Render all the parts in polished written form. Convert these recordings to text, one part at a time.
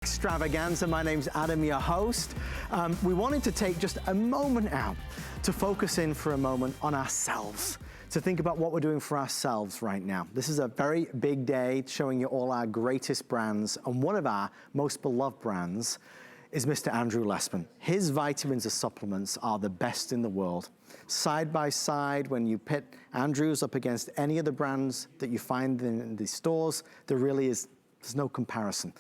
Extravaganza. My name's Adam, your host. We wanted to take just a moment out to focus in for a moment on ourselves, to think about what we're doing for ourselves right now. This is a very big day showing you all our greatest brands, and one of our most beloved brands is Mr. Andrew Lessman. His vitamins and supplements are the best in the world. Side by side, when you pit Andrew's up against any of the brands that you find in the stores, there's no comparison.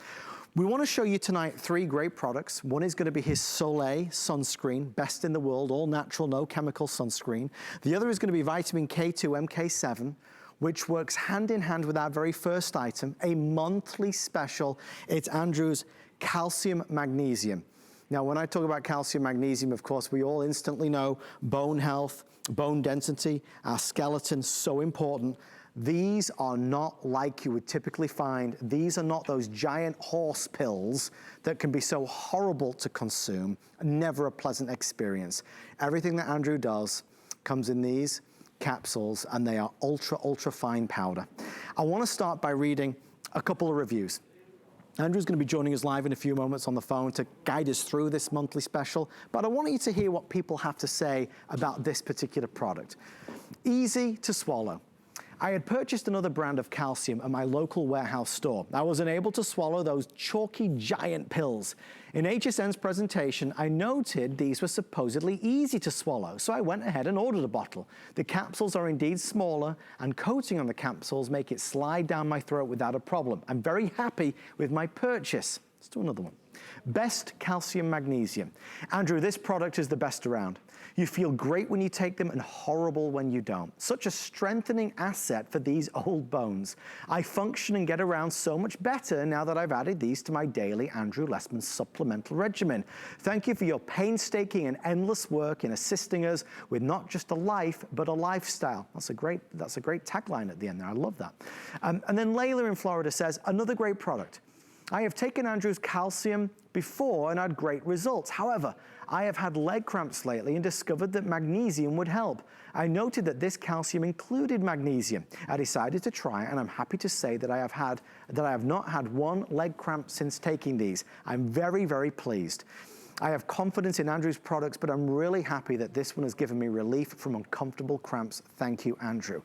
We want to show you tonight 3 great products. One is going to be his Soleil sunscreen, best in the world, all natural, no chemical sunscreen. The other is going to be vitamin K2 MK7, which works hand in hand with our very first item, a monthly special. It's Andrew's calcium magnesium. Now, when I talk about calcium magnesium, of course, we all instantly know bone health, bone density, our skeleton, so important. These are not like you would typically find. These are not those giant horse pills that can be so horrible to consume. Never a pleasant experience. Everything that Andrew does comes in these capsules, and they are ultra, ultra fine powder. I want to start by reading a couple of reviews. Andrew's going to be joining us live in a few moments on the phone to guide us through this monthly special, but I want you to hear what people have to say about this particular product. Easy to swallow. I had purchased another brand of calcium at my local warehouse store. I was unable to swallow those chalky giant pills. In HSN's presentation, I noted these were supposedly easy to swallow, so I went ahead and ordered a bottle. The capsules are indeed smaller, and coating on the capsules make it slide down my throat without a problem. I'm very happy with my purchase. Let's do another one. Best calcium magnesium. Andrew, this product is the best around. You feel great when you take them and horrible when you don't. Such a strengthening asset for these old bones. I function and get around so much better now that I've added these to my daily Andrew Lessman supplemental regimen. Thank you for your painstaking and endless work in assisting us with not just a life, but a lifestyle. That's a great tagline at the end there. I love that. And then Layla in Florida says, another great product. I have taken Andrew's calcium before and had great results. However, I have had leg cramps lately and discovered that magnesium would help. I noted that this calcium included magnesium. I decided to try it, and I'm happy to say that I have not had one leg cramp since taking these. I'm very, very pleased. I have confidence in Andrew's products, but I'm really happy that this one has given me relief from uncomfortable cramps. Thank you, Andrew.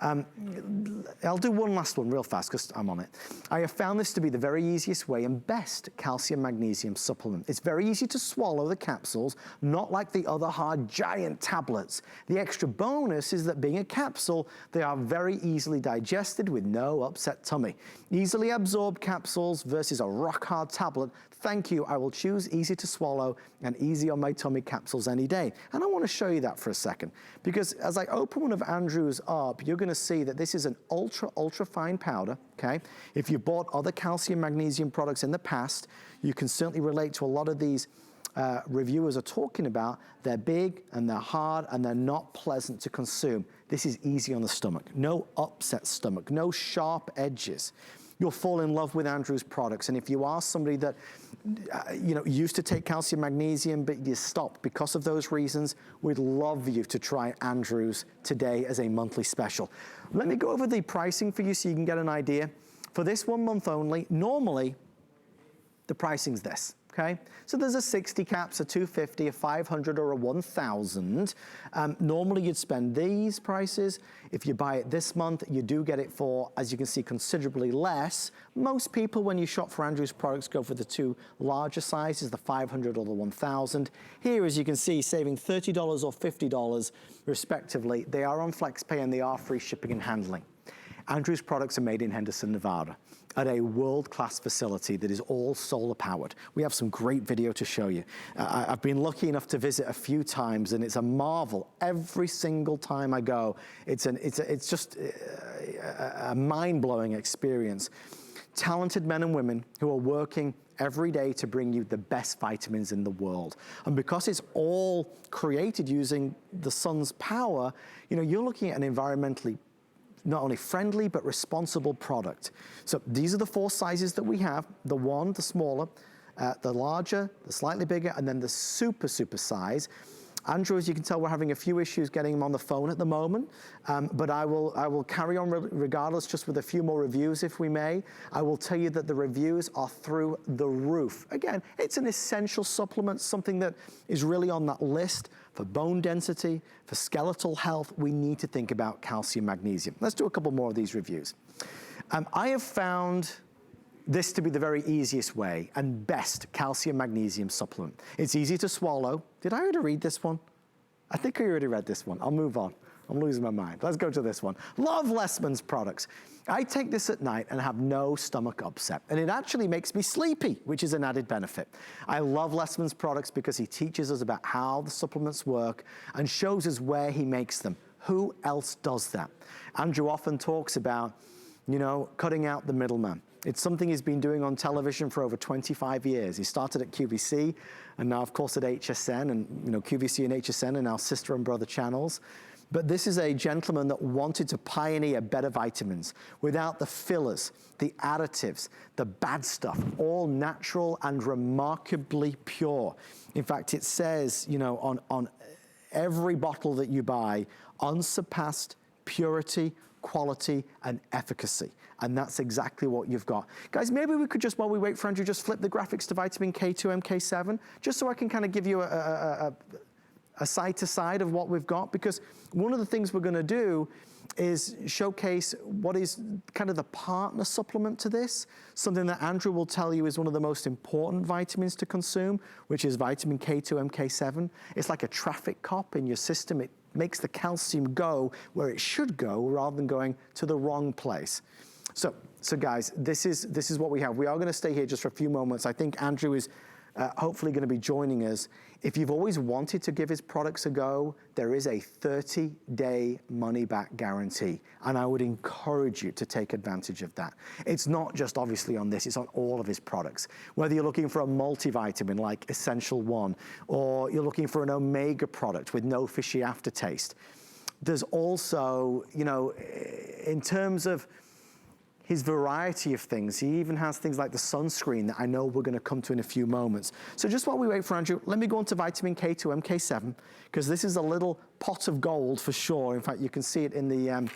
I'll do one last one real fast because I'm on it. I have found this to be the very easiest way and best calcium magnesium supplement. It's very easy to swallow the capsules, not like the other hard giant tablets. The extra bonus is that being a capsule, they are very easily digested with no upset tummy. Easily absorbed capsules versus a rock hard tablet. Thank you, I will choose easy to swallow and easy on my tummy capsules any day. And I want to show you that for a second, because as I open one of Andrew's up, you're going to see that this is an ultra, ultra fine powder, okay? If you bought other calcium magnesium products in the past, you can certainly relate to a lot of these reviewers are talking about. They're big and they're hard and they're not pleasant to consume. This is easy on the stomach. No upset stomach, no sharp edges. You'll fall in love with Andrew's products. And if you are somebody that used to take calcium magnesium, but you stopped because of those reasons, we'd love you to try Andrew's today as a monthly special. Let me go over the pricing for you so you can get an idea. For this 1 month only, normally the pricing's this. Okay, so there's a 60 caps, a 250, a 500, or a 1,000. Normally you'd spend these prices. If you buy it this month, you do get it for, as you can see, considerably less. Most people, when you shop for Andrew's products, go for the 2 larger sizes, the 500 or the 1,000. Here, as you can see, saving $30 or $50 respectively. They are on FlexPay and they are free shipping and handling. Andrew's products are made in Henderson, Nevada, at a world-class facility that is all solar powered. We have some great video to show you. I've been lucky enough to visit a few times, and it's a marvel. Every single time I go, it's just a mind-blowing experience. Talented men and women who are working every day to bring you the best vitamins in the world. And because it's all created using the sun's power, you're looking at an environmentally not only friendly, but responsible product. So these are the 4 sizes that we have. The 1, the smaller, the larger, the slightly bigger, and then the super, super size. Andrew, as you can tell, we're having a few issues getting him on the phone at the moment, but I will carry on regardless, just with a few more reviews if we may. I will tell you that the reviews are through the roof. Again, it's an essential supplement, something that is really on that list for bone density, for skeletal health. We need to think about calcium, magnesium. Let's do a couple more of these reviews. I have found this to be the very easiest way and best calcium magnesium supplement. It's easy to swallow. Did I already read this one? I think I already read this one. I'll move on. I'm losing my mind. Let's go to this one. Love Lessman's products. I take this at night and have no stomach upset, and it actually makes me sleepy, which is an added benefit. I love Lessman's products because he teaches us about how the supplements work and shows us where he makes them. Who else does that? Andrew often talks about, you know, cutting out the middleman. It's something he's been doing on television for over 25 years. He started at QVC and now, of course, at HSN, and you know, QVC and HSN are now sister and brother channels. But this is a gentleman that wanted to pioneer better vitamins without the fillers, the additives, the bad stuff, all natural and remarkably pure. In fact, it says, you know, on every bottle that you buy, unsurpassed purity, quality, and efficacy. And that's exactly what you've got. Guys, maybe we could just, while we wait for Andrew, just flip the graphics to vitamin K2, MK7, just so I can kind of give you a side to side of what we've got, because one of the things we're gonna do is showcase what is kind of the partner supplement to this, something that Andrew will tell you is one of the most important vitamins to consume, which is vitamin K2, MK7. It's like a traffic cop in your system. It makes the calcium go where it should go rather than going to the wrong place. So guys, this is what we have. We are gonna stay here just for a few moments. I think Andrew is hopefully gonna be joining us. If you've always wanted to give his products a go, there is a 30-day money-back guarantee, and I would encourage you to take advantage of that. It's not just obviously on this, it's on all of his products. Whether you're looking for a multivitamin like Essential One, or you're looking for an omega product with no fishy aftertaste. There's also, you know, in terms of his variety of things, he even has things like the sunscreen that I know we're gonna come to in a few moments. So just while we wait for Andrew, let me go on to vitamin K2, MK7, because this is a little pot of gold for sure. In fact, you can see it in the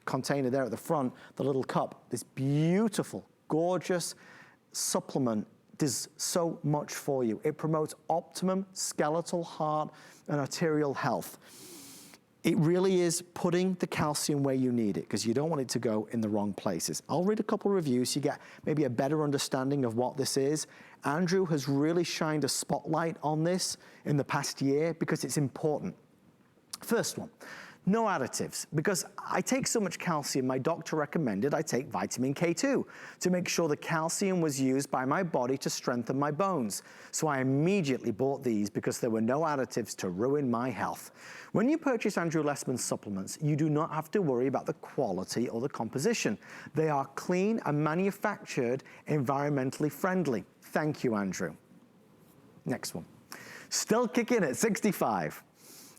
container there at the front, the little cup. This beautiful, gorgeous supplement does so much for you. It promotes optimum skeletal, heart, and arterial health. It really is putting the calcium where you need it, because you don't want it to go in the wrong places. I'll read a couple of reviews so you get maybe a better understanding of what this is. Andrew has really shined a spotlight on this in the past year because it's important. First one, no additives. Because I take so much calcium, my doctor recommended I take vitamin K2 to make sure the calcium was used by my body to strengthen my bones. So I immediately bought these because there were no additives to ruin my health. When you purchase Andrew Lessman supplements, you do not have to worry about the quality or the composition. They are clean and manufactured environmentally friendly. Thank you, Andrew. Next one. Still kicking at 65.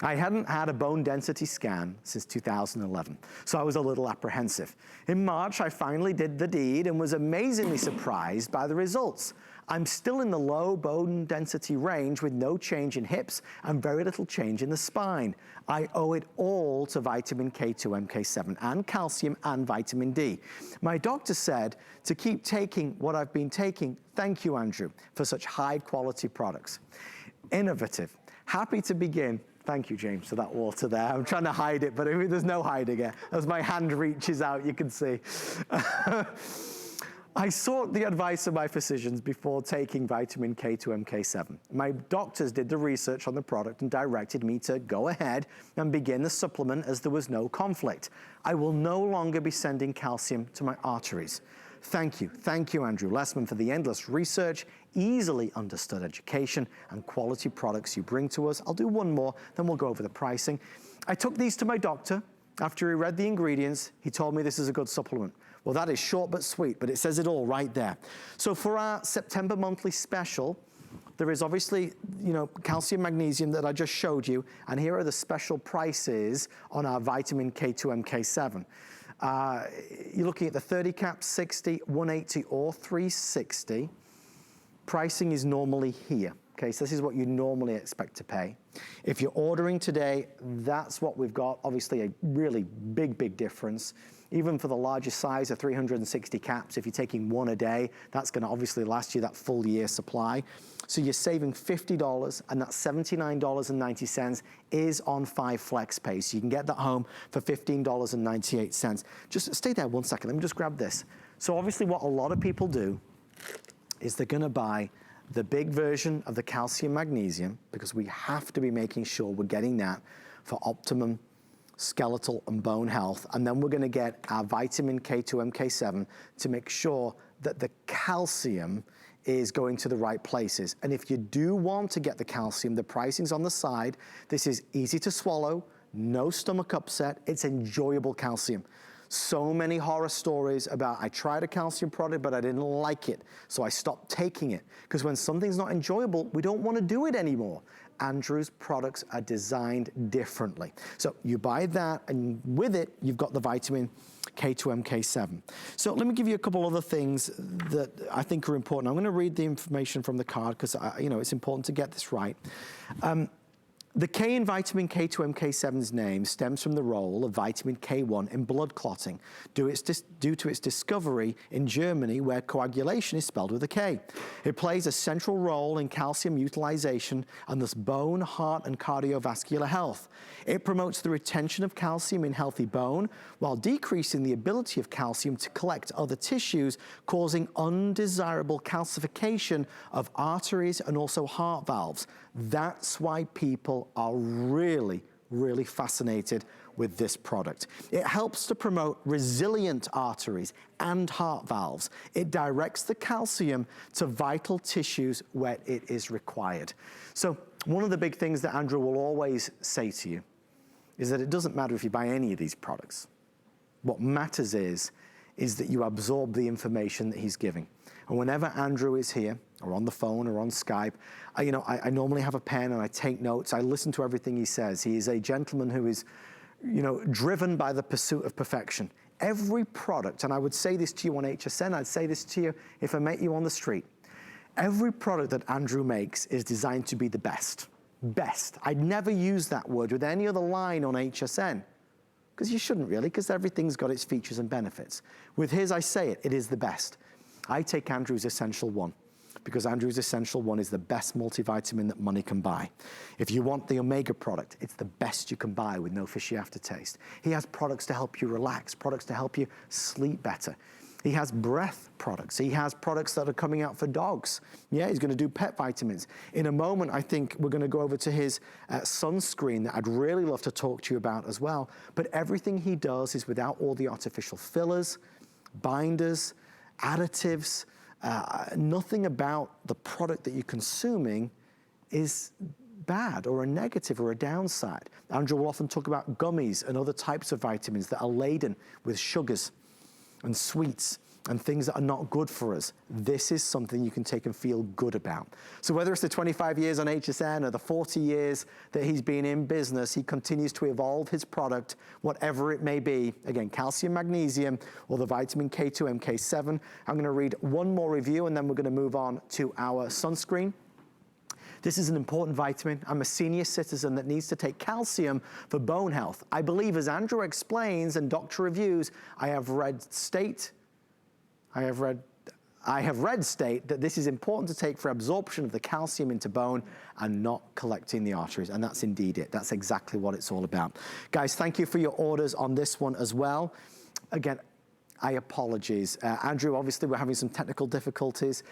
I hadn't had a bone density scan since 2011, so I was a little apprehensive. In March, I finally did the deed and was amazingly surprised by the results. I'm still in the low bone density range with no change in hips and very little change in the spine. I owe it all to vitamin K2, MK7 and calcium and vitamin D. My doctor said to keep taking what I've been taking. Thank you, Andrew, for such high quality products. Innovative. Happy to begin. Thank you, James, for that water there. I'm trying to hide it, but there's no hiding it. As my hand reaches out, you can see. I sought the advice of my physicians before taking vitamin K2, MK7. My doctors did the research on the product and directed me to go ahead and begin the supplement as there was no conflict. I will no longer be sending calcium to my arteries. Thank you, Andrew Lessman, for the endless research, easily understood education, and quality products you bring to us. I'll do one more, then we'll go over the pricing. I took these to my doctor. After he read the ingredients, he told me this is a good supplement. Well, that is short but sweet, but it says it all right there. So for our September monthly special, there is obviously, you know, calcium, magnesium that I just showed you, and here are the special prices on our vitamin K2, MK7. You're looking at the 30 cap, 60, 180, or 360. Pricing is normally here. Okay, so this is what you normally expect to pay. If you're ordering today, that's what we've got. Obviously a really big difference. Even for the largest size of 360 caps, if you're taking one a day, that's gonna obviously last you that full year supply. So you're saving $50, and that $79.90 is on 5 flex pay. So you can get that home for $15.98. Just stay there one second, let me just grab this. So obviously what a lot of people do is they're gonna buy the big version of the calcium magnesium, because we have to be making sure we're getting that for optimum skeletal and bone health. And then we're gonna get our vitamin K2 MK7 to make sure that the calcium is going to the right places. And if you do want to get the calcium, the pricing's on the side. This is easy to swallow, no stomach upset, it's enjoyable calcium. So many horror stories about, I tried a calcium product, but I didn't like it, so I stopped taking it. Because when something's not enjoyable, we don't want to do it anymore. Andrew's products are designed differently. So you buy that, and with it, you've got the vitamin K2 MK7. So let me give you a couple other things that I think are important. I'm going to read the information from the card, because you know, it's important to get this right. The K in vitamin K2 MK7's name stems from the role of vitamin K1 in blood clotting, due to its discovery in Germany, where coagulation is spelled with a K. It plays a central role in calcium utilization and thus bone, heart, and cardiovascular health. It promotes the retention of calcium in healthy bone while decreasing the ability of calcium to collect other tissues, causing undesirable calcification of arteries and also heart valves. That's why people are really fascinated with this product. It helps to promote resilient arteries and heart valves. It directs the calcium to vital tissues where it is required. So one of the big things that Andrew will always say to you is that it doesn't matter if you buy any of these products. What matters is that you absorb the information that he's giving. And whenever Andrew is here, or on the phone, or on Skype, I normally have a pen and I take notes. I listen to everything he says. He is a gentleman who is, driven by the pursuit of perfection. Every product, and I would say this to you on HSN, I'd say this to you if I met you on the street. Every product that Andrew makes is designed to be the best. Best. I'd never use that word with any other line on HSN, because you shouldn't really, because everything's got its features and benefits. With his, I say it is the best. I take Andrew's Essential One, because Andrew's Essential One is the best multivitamin that money can buy. If you want the Omega product, it's the best you can buy with no fishy aftertaste. He has products to help you relax, products to help you sleep better. He has breath products. He has products that are coming out for dogs. Yeah, he's gonna do pet vitamins. In a moment, I think we're gonna go over to his sunscreen that I'd really love to talk to you about as well. But everything he does is without all the artificial fillers, binders, additives. Nothing about the product that you're consuming is bad or a negative or a downside. Andrew will often talk about gummies and other types of vitamins that are laden with sugars and sweets and things that are not good for us. This is something you can take and feel good about. So whether it's the 25 years on HSN or the 40 years that he's been in business, he continues to evolve his product, whatever it may be. Again, calcium, magnesium, or the vitamin K2 MK7. I'm gonna read one more review and then we're gonna move on to our sunscreen. This is an important vitamin. I'm a senior citizen that needs to take calcium for bone health. I believe, as Andrew explains and doctor reviews, I have read state that this is important to take for absorption of the calcium into bone and not collecting the arteries, and that's indeed it. That's exactly what it's all about. Guys, thank you for your orders on this one as well. Again, I apologize. Andrew, obviously we're having some technical difficulties,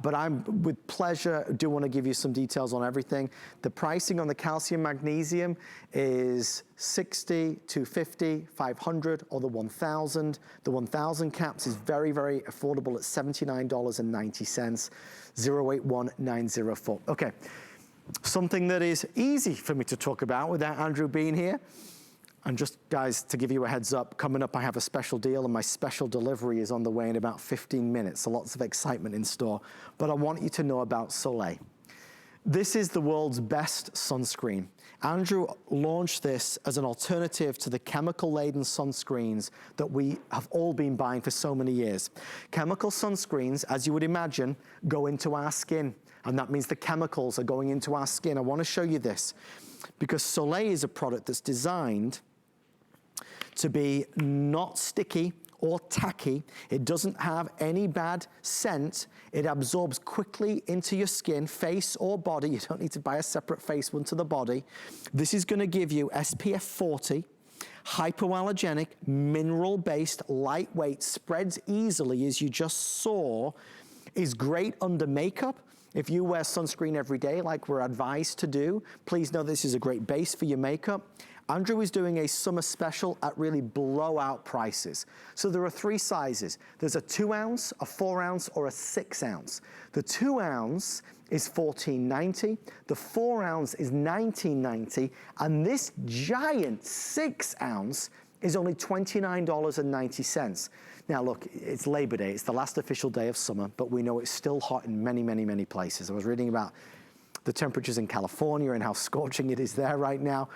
but I'm with pleasure do want to give you some details on everything. The pricing on the calcium magnesium is 60, 250, 500, or the 1,000. The 1,000 caps is very affordable at $79.90, 081904. Okay, something that is easy for me to talk about without Andrew being here. And just, guys, to give you a heads up, coming up I have a special deal and my special delivery is on the way in about 15 minutes, so lots of excitement in store. But I want you to know about Soleil. This is the world's best sunscreen. Andrew launched this as an alternative to the chemical-laden sunscreens that we have all been buying for so many years. Chemical sunscreens, as you would imagine, go into our skin. And that means the chemicals are going into our skin. I want to show you this because Soleil is a product that's designed to be not sticky or tacky. It doesn't have any bad scent. It absorbs quickly into your skin, face or body. You don't need to buy a separate face one to the body. This is going to give you SPF 40, hypoallergenic, mineral-based, lightweight, spreads easily, as you just saw, is great under makeup. If you wear sunscreen every day like we're advised to do, please know this is a great base for your makeup. Andrew is doing a summer special at really blowout prices. So there are 3 sizes. There's a 2 ounce, a 4 ounce, or a 6 ounce. The 2 ounce is $14.90. The 4 ounce is $19.90. And this giant 6 ounce is only $29.90. Now look, it's Labor Day. It's the last official day of summer, but we know it's still hot in many, many, many places. I was reading about the temperatures in California and how scorching it is there right now.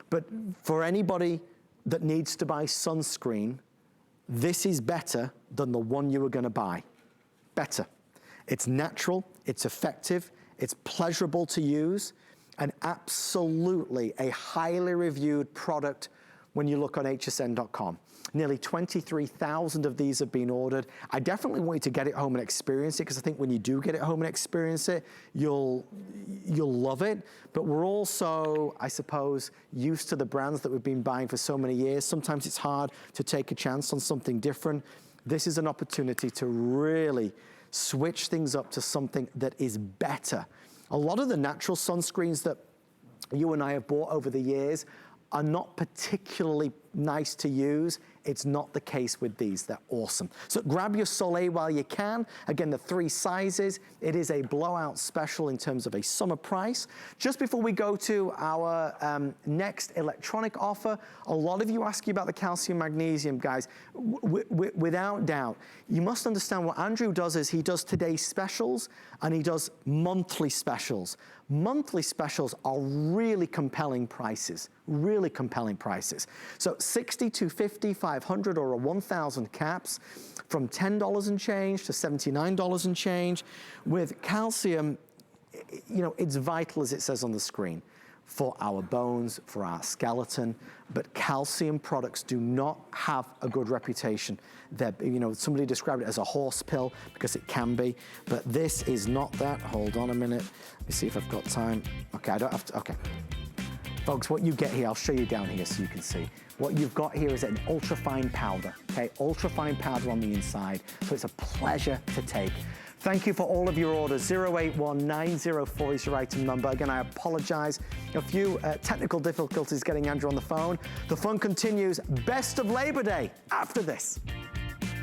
But for anybody that needs to buy sunscreen, this is better than the one you were gonna buy. Better. It's natural, it's effective, it's pleasurable to use, and absolutely a highly reviewed product when you look on hsn.com. Nearly 23,000 of these have been ordered. I definitely want you to get it home and experience it, because I think when you do get it home and experience it, you'll love it. But we're also, I suppose, used to the brands that we've been buying for so many years. Sometimes it's hard to take a chance on something different. This is an opportunity to really switch things up to something that is better. A lot of the natural sunscreens that you and I have bought over the years are not particularly nice to use. It's not the case with these. They're awesome. So grab your Soleil while you can. Again, the 3 sizes. It is a blowout special in terms of a summer price. Just before we go to our next electronic offer, a lot of you ask you about the calcium magnesium, guys. Without doubt, you must understand what Andrew does is he does today's specials and he does monthly specials. Monthly specials are really compelling prices, really compelling prices. So 60, 250, 500, or a 1,000 caps from $10 and change to $79 and change. With calcium, you know, it's vital, as it says on the screen, for our bones, for our skeleton, but calcium products do not have a good reputation. They're, you know, somebody described it as a horse pill, because it can be, but this is not that. Hold on a minute. Let me see if I've got time. Okay, I don't have to, okay. Folks, what you get here, I'll show you down here so you can see. What you've got here is an ultra-fine powder, okay? Ultra-fine powder on the inside, so it's a pleasure to take. Thank you for all of your orders. 081904 is your item number. Again, I apologize. A few technical difficulties getting Andrew on the phone. The fun continues. Best of Labor Day after this.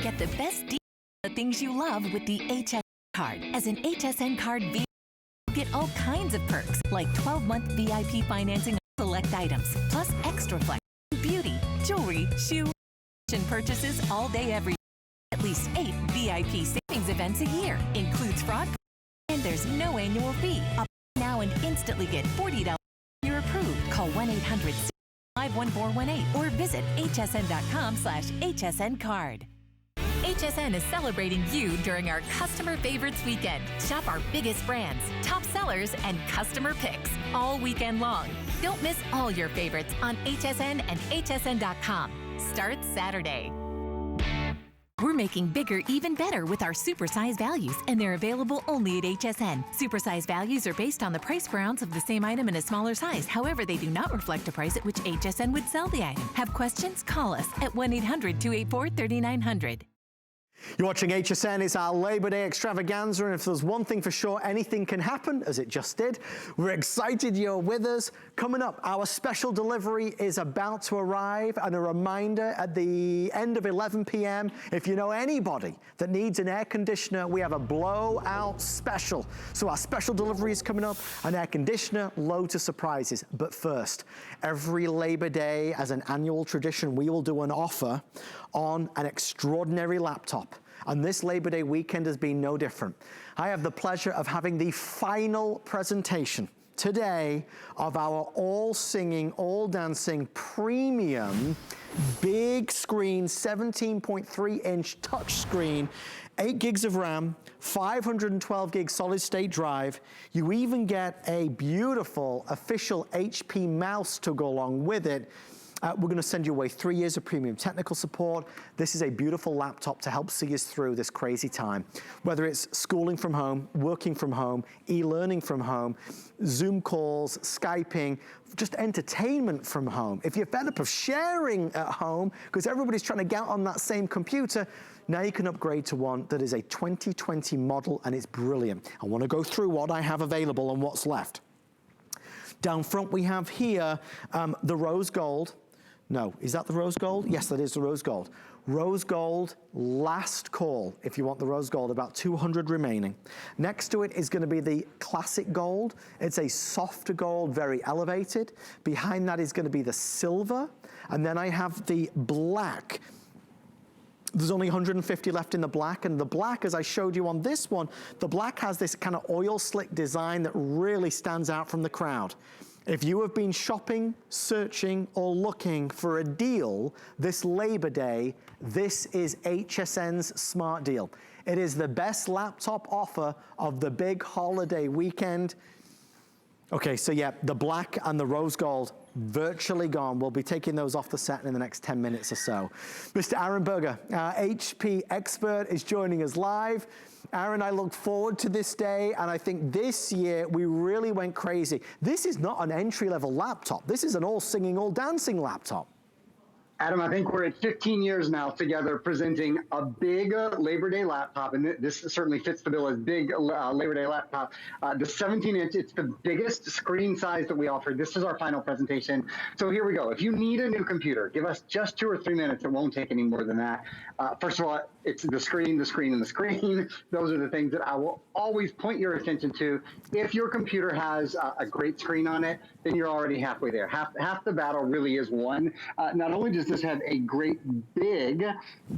Get the best deal on the things you love with the HSN card. As an HSN card VIP, you get all kinds of perks, like 12-month VIP financing on select items, plus extra flex, beauty, jewelry, shoe, and purchases all day, every day. At least 8 VIP savings events a year. Includes fraud, and there's no annual fee. Up now and instantly get $40 when you're approved. Call 1-800-51418 or visit hsn.com/hsncard. HSN is celebrating you during our Customer Favorites Weekend. Shop our biggest brands, top sellers, and customer picks all weekend long. Don't miss all your favorites on HSN and hsn.com. Starts Saturday. We're making bigger even better with our supersize values, and they're available only at HSN. Supersize values are based on the price per ounce of the same item in a smaller size. However, they do not reflect a price at which HSN would sell the item. Have questions? Call us at 1-800-284-3900. You're watching HSN. It's our Labor Day extravaganza, and if there's one thing for sure, anything can happen, as it just did. We're excited you're with us. Coming up, our special delivery is about to arrive, and a reminder at the end of 11 p.m., if you know anybody that needs an air conditioner, we have a blowout special. So our special delivery is coming up, an air conditioner, loads of surprises. But first, every Labor Day, as an annual tradition, we will do an offer on an extraordinary laptop. And this Labor Day weekend has been no different. I have the pleasure of having the final presentation today of our all singing, all dancing premium big screen, 17.3 inch touch screen, 8 gigs of RAM, 512 gig solid state drive. You even get a beautiful official HP mouse to go along with it. We're gonna send you away 3 years of premium technical support. This is a beautiful laptop to help see us through this crazy time. Whether it's schooling from home, working from home, e-learning from home, Zoom calls, Skyping, just entertainment from home. If you're fed up of sharing at home, because everybody's trying to get on that same computer, now you can upgrade to one that is a 2020 model and it's brilliant. I wanna go through what I have available and what's left. Down front we have here the rose gold. No, is that the rose gold? Yes, that is the rose gold. Rose gold, last call if you want the rose gold, about 200 remaining. Next to it is gonna be the classic gold. It's a softer gold, very elevated. Behind that is gonna be the silver. And then I have the black. There's only 150 left in the black, and the black, as I showed you on this one, the black has this kind of oil slick design that really stands out from the crowd. If you have been shopping, searching, or looking for a deal this Labor Day, this is HSN's smart deal. It is the best laptop offer of the big holiday weekend. Okay, so yeah, the black and the rose gold, virtually gone. We'll be taking those off the set in the next 10 minutes or so. Mr. Aaron Berger, our HP expert, is joining us live. Aaron, I look forward to this day, and I think this year we really went crazy. This is not an entry-level laptop. This is an all-singing, all-dancing laptop. Adam, I think we're at 15 years now together presenting a big Labor Day laptop, and this certainly fits the bill as big Labor Day laptop. The 17-inch, it's the biggest screen size that we offer. This is our final presentation. So here we go. If you need a new computer, give us just 2 or 3 minutes. It won't take any more than that. First of all, it's the screen, the screen, and the screen. Those are the things that I will always point your attention to. If your computer has a great screen on it, then you're already halfway there. Half the battle really is won. Not only does this have a great, big,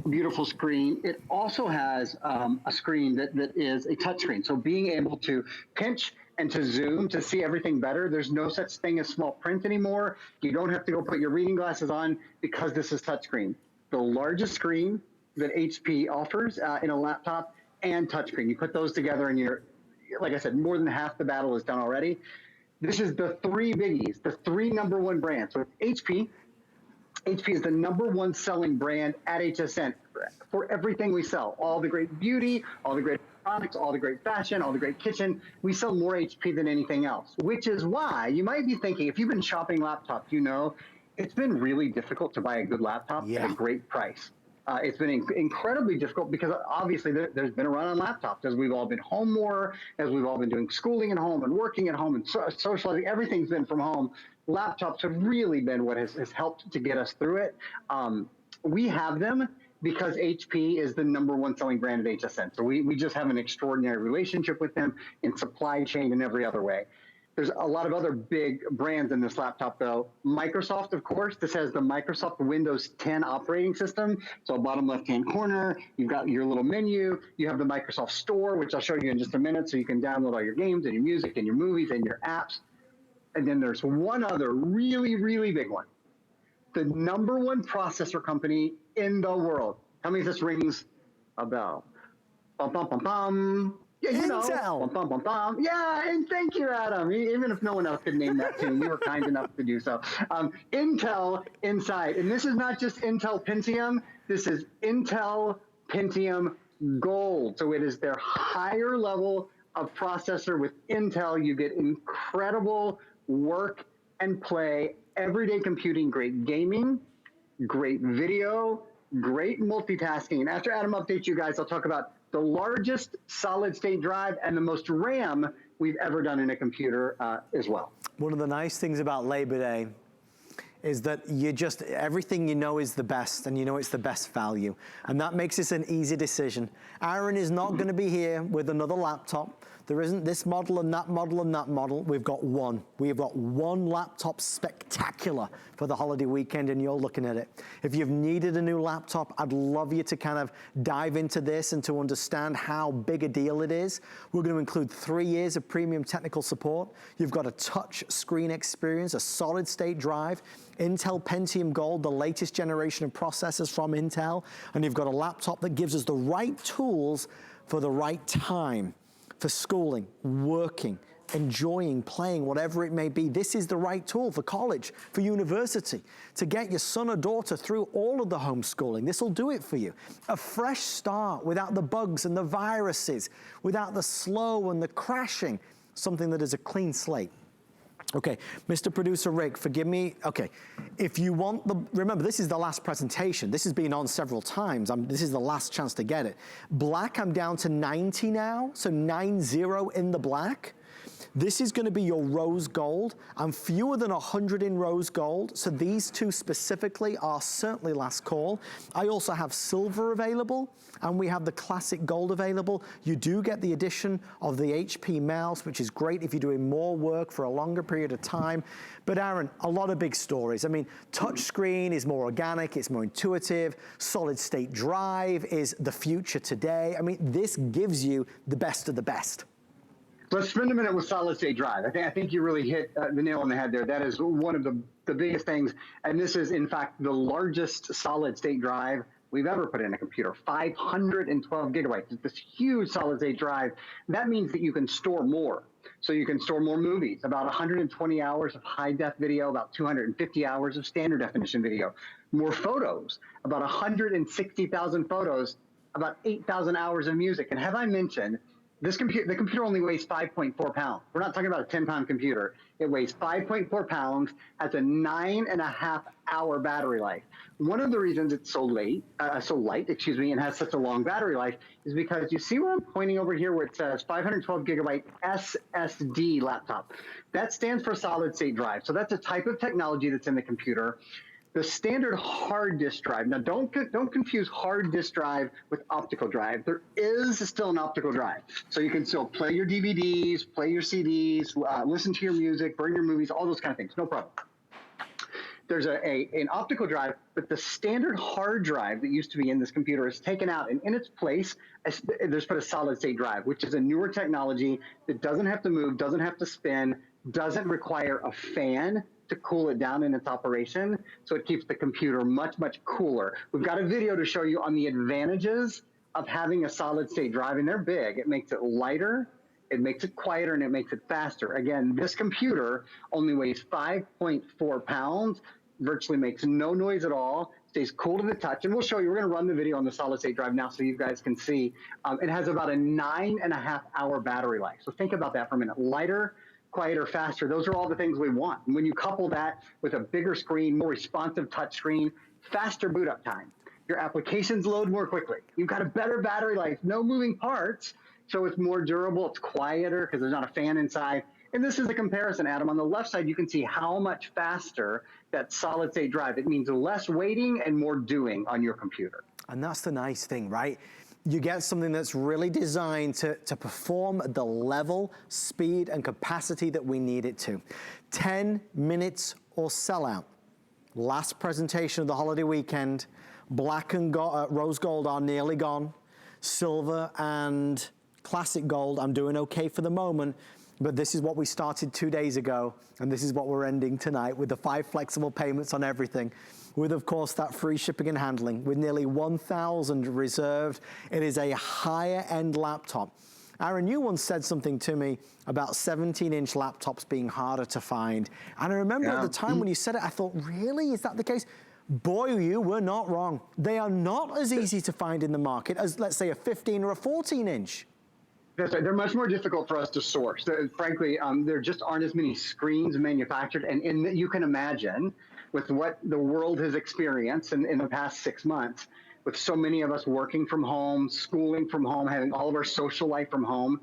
beautiful screen, it also has a screen that is a touch screen. So being able to pinch and to zoom to see everything better. There's no such thing as small print anymore. You don't have to go put your reading glasses on because this is touchscreen. The largest screen that HP offers in a laptop and touchscreen. You put those together and you're, like I said, more than half the battle is done already. This is the 3 biggies, the 3 #1 brands. So HP. HP is the #1 selling brand at HSN for everything we sell. All the great beauty, all the great products, all the great fashion, all the great kitchen. We sell more HP than anything else, which is why you might be thinking, if you've been shopping laptops, you know, it's been really difficult to buy a good laptop at a great price. It's been incredibly difficult because obviously there's been a run on laptops as we've all been home more, as we've all been doing schooling at home and working at home and socializing. Everything's been from home. Laptops have really been what has helped to get us through it. We have them because HP is the #1 selling brand at HSN. So we just have an extraordinary relationship with them in supply chain and every other way. There's a lot of other big brands in this laptop, though. Microsoft, of course, this has the Microsoft Windows 10 operating system. So bottom left-hand corner, you've got your little menu. You have the Microsoft Store, which I'll show you in just a minute, so you can download all your games and your music and your movies and your apps. And then there's one other really, really big one. The #1 processor company in the world. Tell me if this rings a bell. Bum, bum, bum, bum. Yeah, you know. Intel. Bum, bum, bum, bum. Yeah, and thank you, Adam. Even if no one else could name that tune, you were kind enough to do so. Intel Inside. And this is not just Intel Pentium. This is Intel Pentium Gold. So it is their higher level of processor with Intel. You get incredible work and play, everyday computing, great gaming, great video, great multitasking. And after Adam updates you guys, I'll talk about the largest solid state drive and the most RAM we've ever done in a computer as well. One of the nice things about Labor Day is that everything you know is the best, and you know it's the best value. And that makes this an easy decision. Aaron is not going to be here with another laptop. There isn't this model and that model and that model. We've got one. We've got one laptop spectacular for the holiday weekend, and you're looking at it. If you've needed a new laptop, I'd love you to kind of dive into this and to understand how big a deal it is. We're going to include 3 years of premium technical support. You've got a touch screen experience, a solid state drive, Intel Pentium Gold, the latest generation of processors from Intel, and you've got a laptop that gives us the right tools for the right time. For schooling, working, enjoying, playing, whatever it may be. This is the right tool for college, for university, to get your son or daughter through all of the homeschooling. This will do it for you. A fresh start without the bugs and the viruses, without the slow and the crashing, something that is a clean slate. Okay, Mr. Producer Rick, forgive me. Okay, if you want remember, this is the last presentation. This has been on several times. This is the last chance to get it. Black, I'm down to 90 now, so 90 in the black. This is going to be your rose gold. I'm fewer than 100 in rose gold, so these two specifically are certainly last call. I also have silver available, and we have the classic gold available. You do get the addition of the HP mouse, which is great if you're doing more work for a longer period of time. But Aaron, a lot of big stories. I mean, touchscreen is more organic, it's more intuitive. Solid state drive is the future today. I mean, this gives you the best of the best. Let's spend a minute with solid state drive. I think you really hit the nail on the head there. That is one of the biggest things. And this is, in fact, the largest solid state drive we've ever put in a computer, 512 gigabytes. It's this huge solid state drive. That means that you can store more. So you can store more movies, about 120 hours of high-def video, about 250 hours of standard definition video. More photos, about 160,000 photos, about 8,000 hours of music. And have I mentioned, the computer only weighs 5.4 pounds. We're not talking about a 10-pound computer. It weighs 5.4 pounds, has a 9.5-hour battery life. One of the reasons it's so light, and has such a long battery life is because you see where I'm pointing over here where it says 512 gigabyte SSD laptop. That stands for solid state drive. So that's a type of technology that's in the computer. The standard hard disk drive. Now, don't confuse hard disk drive with optical drive. There is still an optical drive. So you can still play your DVDs, play your CDs, listen to your music, burn your movies, all those kind of things. No problem. There's an optical drive, but the standard hard drive that used to be in this computer is taken out, and in its place, there's put a solid state drive, which is a newer technology that doesn't have to move, doesn't have to spin, doesn't require a fan to cool it down in its operation, so it keeps the computer much, much cooler. We've got a video to show you on the advantages of having a solid state drive, and they're big. It makes it lighter, it makes it quieter, and it makes it faster. Again, this computer only weighs 5.4 pounds, virtually makes no noise at all, stays cool to the touch, and we'll show you. We're going to run the video on the solid state drive now so you guys can see. It has about a 9.5-hour battery life, so think about that for a minute. Lighter, quieter, faster, those are all the things we want. And when you couple that with a bigger screen, more responsive touch screen, faster boot up time, your applications load more quickly. You've got a better battery life, no moving parts, so it's more durable, it's quieter because there's not a fan inside. And this is a comparison, Adam. On the left side, you can see how much faster that solid state drive. It means less waiting and more doing on your computer. And that's the nice thing, right? You get something that's really designed to perform at the level, speed, and capacity that we need it to. 10 minutes or sell out. Last presentation of the holiday weekend. Black and rose gold are nearly gone. Silver and classic gold, I'm doing okay for the moment. But this is what we started 2 days ago, and this is what we're ending tonight with the 5 flexible payments on everything. With, of course, that free shipping and handling, with nearly 1,000 reserved. It is a higher-end laptop. Aaron, you once said something to me about 17-inch laptops being harder to find. And I remember at the time when you said it, I thought, really? Is that the case? Boy, you were not wrong. They are not as easy to find in the market as, let's say, a 15 or a 14-inch. That's right. They're much more difficult for us to source. Frankly, there just aren't as many screens manufactured. And you can imagine, with what the world has experienced in the past 6 months, with so many of us working from home, schooling from home, having all of our social life from home,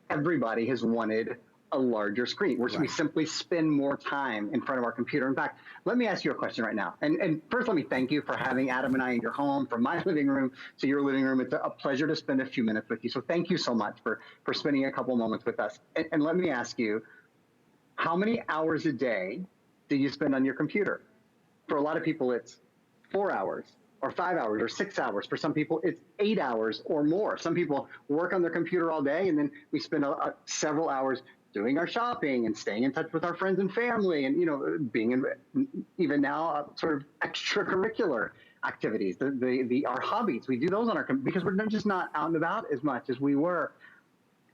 everybody has wanted a larger screen. We simply spend more time in front of our computer. In fact, let me ask you a question right now. And first, let me thank you for having Adam and I in your home, from my living room to your living room. It's a pleasure to spend a few minutes with you. So thank you so much for spending a couple moments with us. And let me ask you, how many hours a day do you spend on your computer? For a lot of people, it's 4 hours or 5 hours or 6 hours. For some people, it's 8 hours or more. Some people work on their computer all day, and then we spend several hours doing our shopping and staying in touch with our friends and family, and being in even now sort of extracurricular activities, our hobbies. We do those on our because we're just not out and about as much as we were.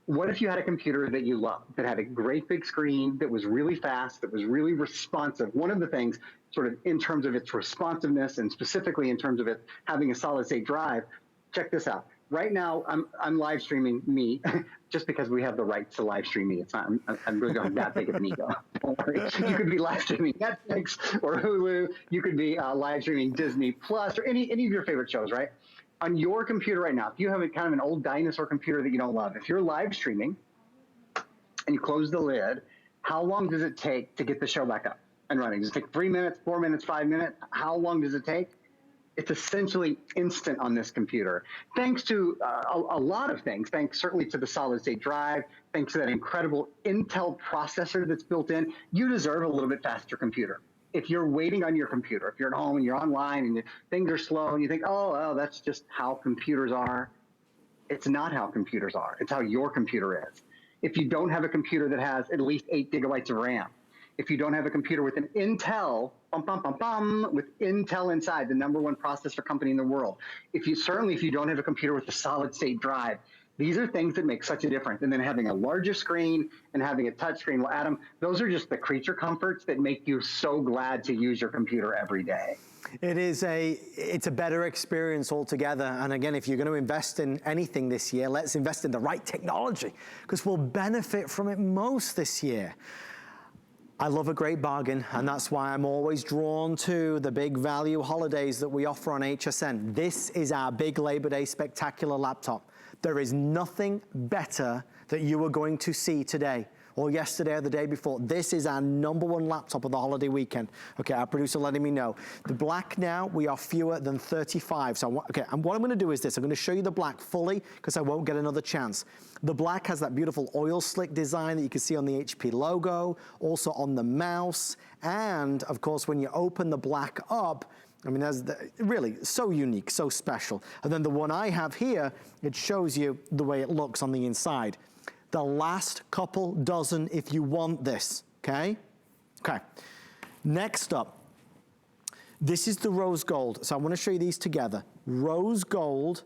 What if you had a computer that you loved, that had a great big screen, that was really fast, that was really responsive? One of the things, sort of in terms of its responsiveness and specifically in terms of it having a solid state drive, check this out. Right now, I'm live streaming me, just because we have the rights to live stream me. It's not, I'm really not that big of an ego. Don't worry. You could be live streaming Netflix or Hulu. You could be live streaming Disney Plus or any of your favorite shows, right? On your computer right now, if you have a kind of an old dinosaur computer that you don't love, if you're live streaming and you close the lid, how long does it take to get the show back up and running? Does it take 3 minutes, 4 minutes, 5 minutes? How long does it take? It's essentially instant on this computer, thanks to a lot of things. Thanks certainly to the solid state drive, thanks to that incredible Intel processor that's built in. You deserve a little bit faster computer. If you're waiting on your computer, if you're at home and you're online and things are slow and you think, oh, that's just how computers are. It's not how computers are. It's how your computer is. If you don't have a computer that has at least 8 gigabytes of RAM, if you don't have a computer with an Intel, with Intel inside, the #1 processor company in the world, if you don't have a computer with a solid state drive, these are things that make such a difference. And then having a larger screen and having a touch screen. Well, Adam, those are just the creature comforts that make you so glad to use your computer every day. It's a better experience altogether. And again, if you're going to invest in anything this year, let's invest in the right technology, because we'll benefit from it most this year. I love a great bargain, and that's why I'm always drawn to the big value holidays that we offer on HSN. This is our big Labor Day spectacular laptop. There is nothing better that you are going to see today or yesterday or the day before. This is our #1 laptop of the holiday weekend. Okay, our producer letting me know. The black now, we are fewer than 35. So, and what I'm gonna do is this. I'm gonna show you the black fully, because I won't get another chance. The black has that beautiful oil slick design that you can see on the HP logo, also on the mouse, and of course, when you open the black up, I mean, that's really so unique, so special. And then the one I have here, it shows you the way it looks on the inside. The last couple dozen if you want this, okay? Okay, next up, this is the rose gold. So I wanna show you these together. Rose gold,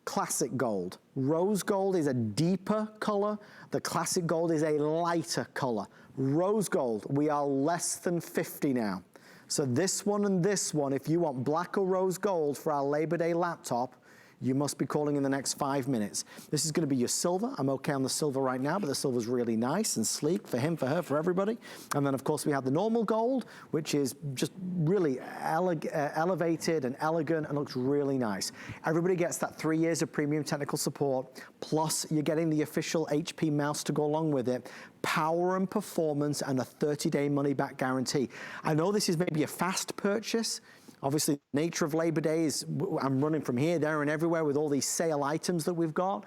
classic gold. Rose gold is a deeper color. The classic gold is a lighter color. Rose gold, we are less than 50 now. So this one and this one, if you want black or rose gold for our Labor Day laptop, you must be calling in the next 5 minutes. This is gonna be your silver. I'm okay on the silver right now, but the silver's really nice and sleek for him, for her, for everybody. And then of course we have the normal gold, which is just really elevated and elegant and looks really nice. Everybody gets that 3 years of premium technical support, plus you're getting the official HP mouse to go along with it, power and performance, and a 30-day money-back guarantee. I know this is maybe a fast purchase. Obviously, the nature of Labor Day is I'm running from here, there, and everywhere with all these sale items that we've got,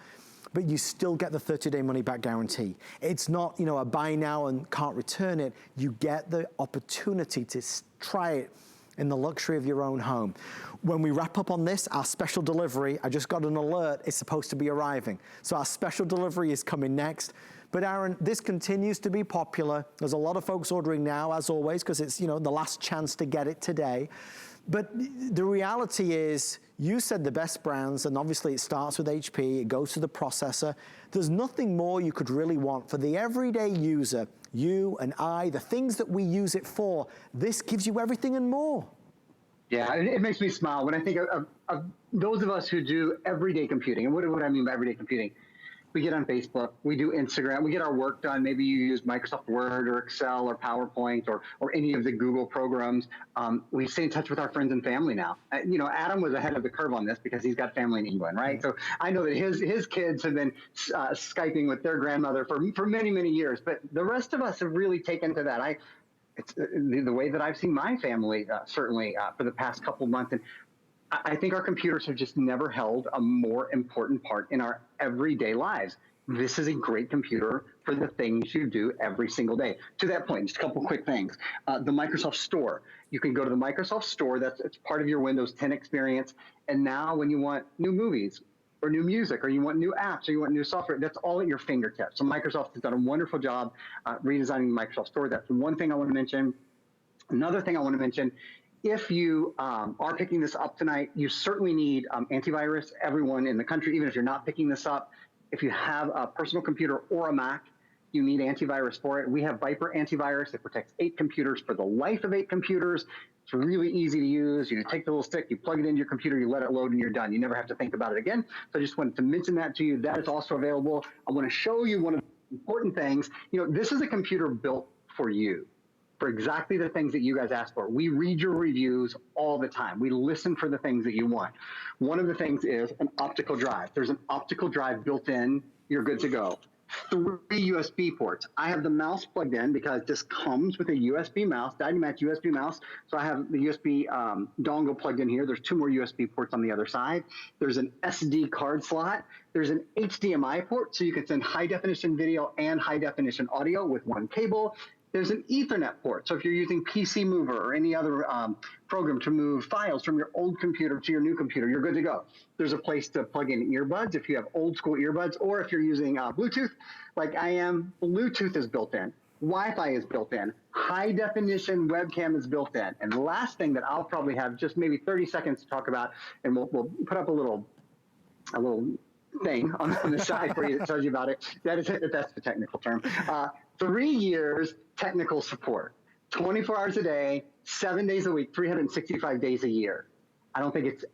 but you still get the 30-day money-back guarantee. It's not, a buy now and can't return it. You get the opportunity to try it in the luxury of your own home. When we wrap up on this, our special delivery, I just got an alert, it's supposed to be arriving. So our special delivery is coming next. But Aaron, this continues to be popular. There's a lot of folks ordering now, as always, because it's, the last chance to get it today. But the reality is, you said the best brands, and obviously it starts with HP, it goes to the processor. There's nothing more you could really want for the everyday user, you and I, the things that we use it for. This gives you everything and more. Yeah, it makes me smile when I think of those of us who do everyday computing. And what do I mean by everyday computing? We get on Facebook, we do Instagram, we get our work done. Maybe you use Microsoft Word or Excel or PowerPoint or any of the Google programs. We stay in touch with our friends and family now. Adam was ahead of the curve on this because he's got family in England, right? So I know that his kids have been Skyping with their grandmother for many, many years, but the rest of us have really taken to that. It's the way that I've seen my family, certainly for the past couple months. And I think our computers have just never held a more important part in our everyday lives. This is a great computer for the things you do every single day. To that point, just a couple quick things. The Microsoft Store. You can go to the Microsoft Store. It's part of your Windows 10 experience. And now when you want new movies or new music, or you want new apps, or you want new software, that's all at your fingertips. So Microsoft has done a wonderful job redesigning the Microsoft Store. That's one thing I want to mention. Another thing I want to mention, if you are picking this up tonight, you certainly need antivirus. Everyone in the country, even if you're not picking this up, if you have a personal computer or a Mac, you need antivirus for it. We have Viper antivirus. It protects 8 computers for the life of 8 computers. It's really easy to use. You take the little stick, you plug it into your computer, you let it load, and you're done. You never have to think about it again. So I just wanted to mention that to you. That is also available. I want to show you one of the important things. This is a computer built for you, for exactly the things that you guys ask for. We read your reviews all the time. We listen for the things that you want. One of the things is an optical drive. There's an optical drive built in. You're good to go. 3 USB ports. I have the mouse plugged in because this comes with a USB mouse, Dynamatch USB mouse. So I have the USB dongle plugged in here. There's 2 more USB ports on the other side. There's an SD card slot. There's an HDMI port, so you can send high definition video and high definition audio with one cable. There's an Ethernet port. So if you're using PC Mover or any other program to move files from your old computer to your new computer, you're good to go. There's a place to plug in earbuds if you have old school earbuds, or if you're using Bluetooth like I am, Bluetooth is built in. Wi-Fi is built in. High definition webcam is built in. And the last thing that I'll probably have just maybe 30 seconds to talk about, and we'll put up a little thing on the side for you that tells you about it. That's the technical term. 3 years technical support, 24 hours a day, 7 days a week, 365 days a year. I don't think it's,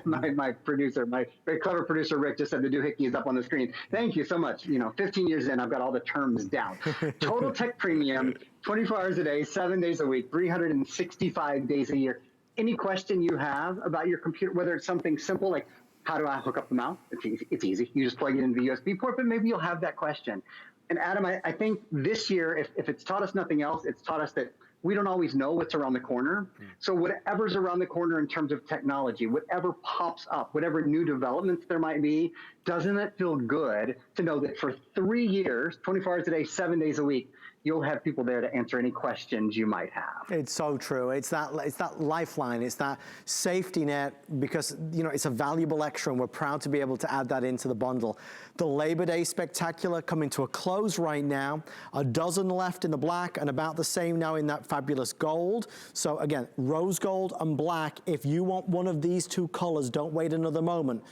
my producer, my very clever producer, Rick, just said the doohickey is up on the screen. Thank you so much. 15 years in, I've got all the terms down. Total Tech Premium, 24 hours a day, 7 days a week, 365 days a year. Any question you have about your computer, whether it's something simple like, how do I hook up the mouse? It's easy. You just plug it into the USB port, but maybe you'll have that question. And Adam, I think this year, if it's taught us nothing else, it's taught us that we don't always know what's around the corner. So whatever's around the corner in terms of technology, whatever pops up, whatever new developments there might be, doesn't it feel good to know that for 3 years, 24 hours a day, 7 days a week, you'll have people there to answer any questions you might have. It's so true. It's that lifeline. It's that safety net, because it's a valuable extra, and we're proud to be able to add that into the bundle. The Labor Day Spectacular coming to a close right now. A dozen left in the black, and about the same now in that fabulous gold. So again, rose gold and black. If you want one of these 2 colors, don't wait another moment.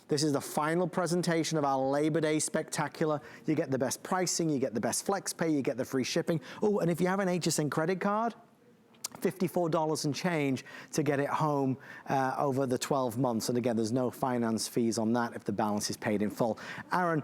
This is the final presentation of our Labor Day Spectacular. You get the best pricing, you get the best flex pay, you get the free shipping. Oh, and if you have an HSN credit card, $54 and change to get it home over the 12 months. And again, there's no finance fees on that if the balance is paid in full. Aaron,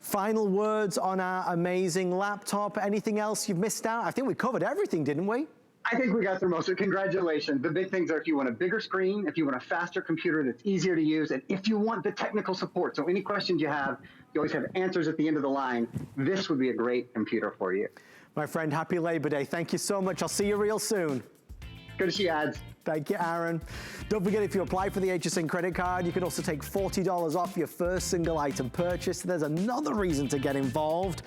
final words on our amazing laptop. Anything else you've missed out? I think we covered everything, didn't we? I think we got through most of it. Congratulations. The big things are if you want a bigger screen, if you want a faster computer that's easier to use, and if you want the technical support. So any questions you have, you always have answers at the end of the line. This would be a great computer for you. My friend, happy Labor Day. Thank you so much. I'll see you real soon. Good to see you, Ads. Thank you, Aaron. Don't forget, if you apply for the HSN credit card, you can also take $40 off your first single item purchase. There's another reason to get involved.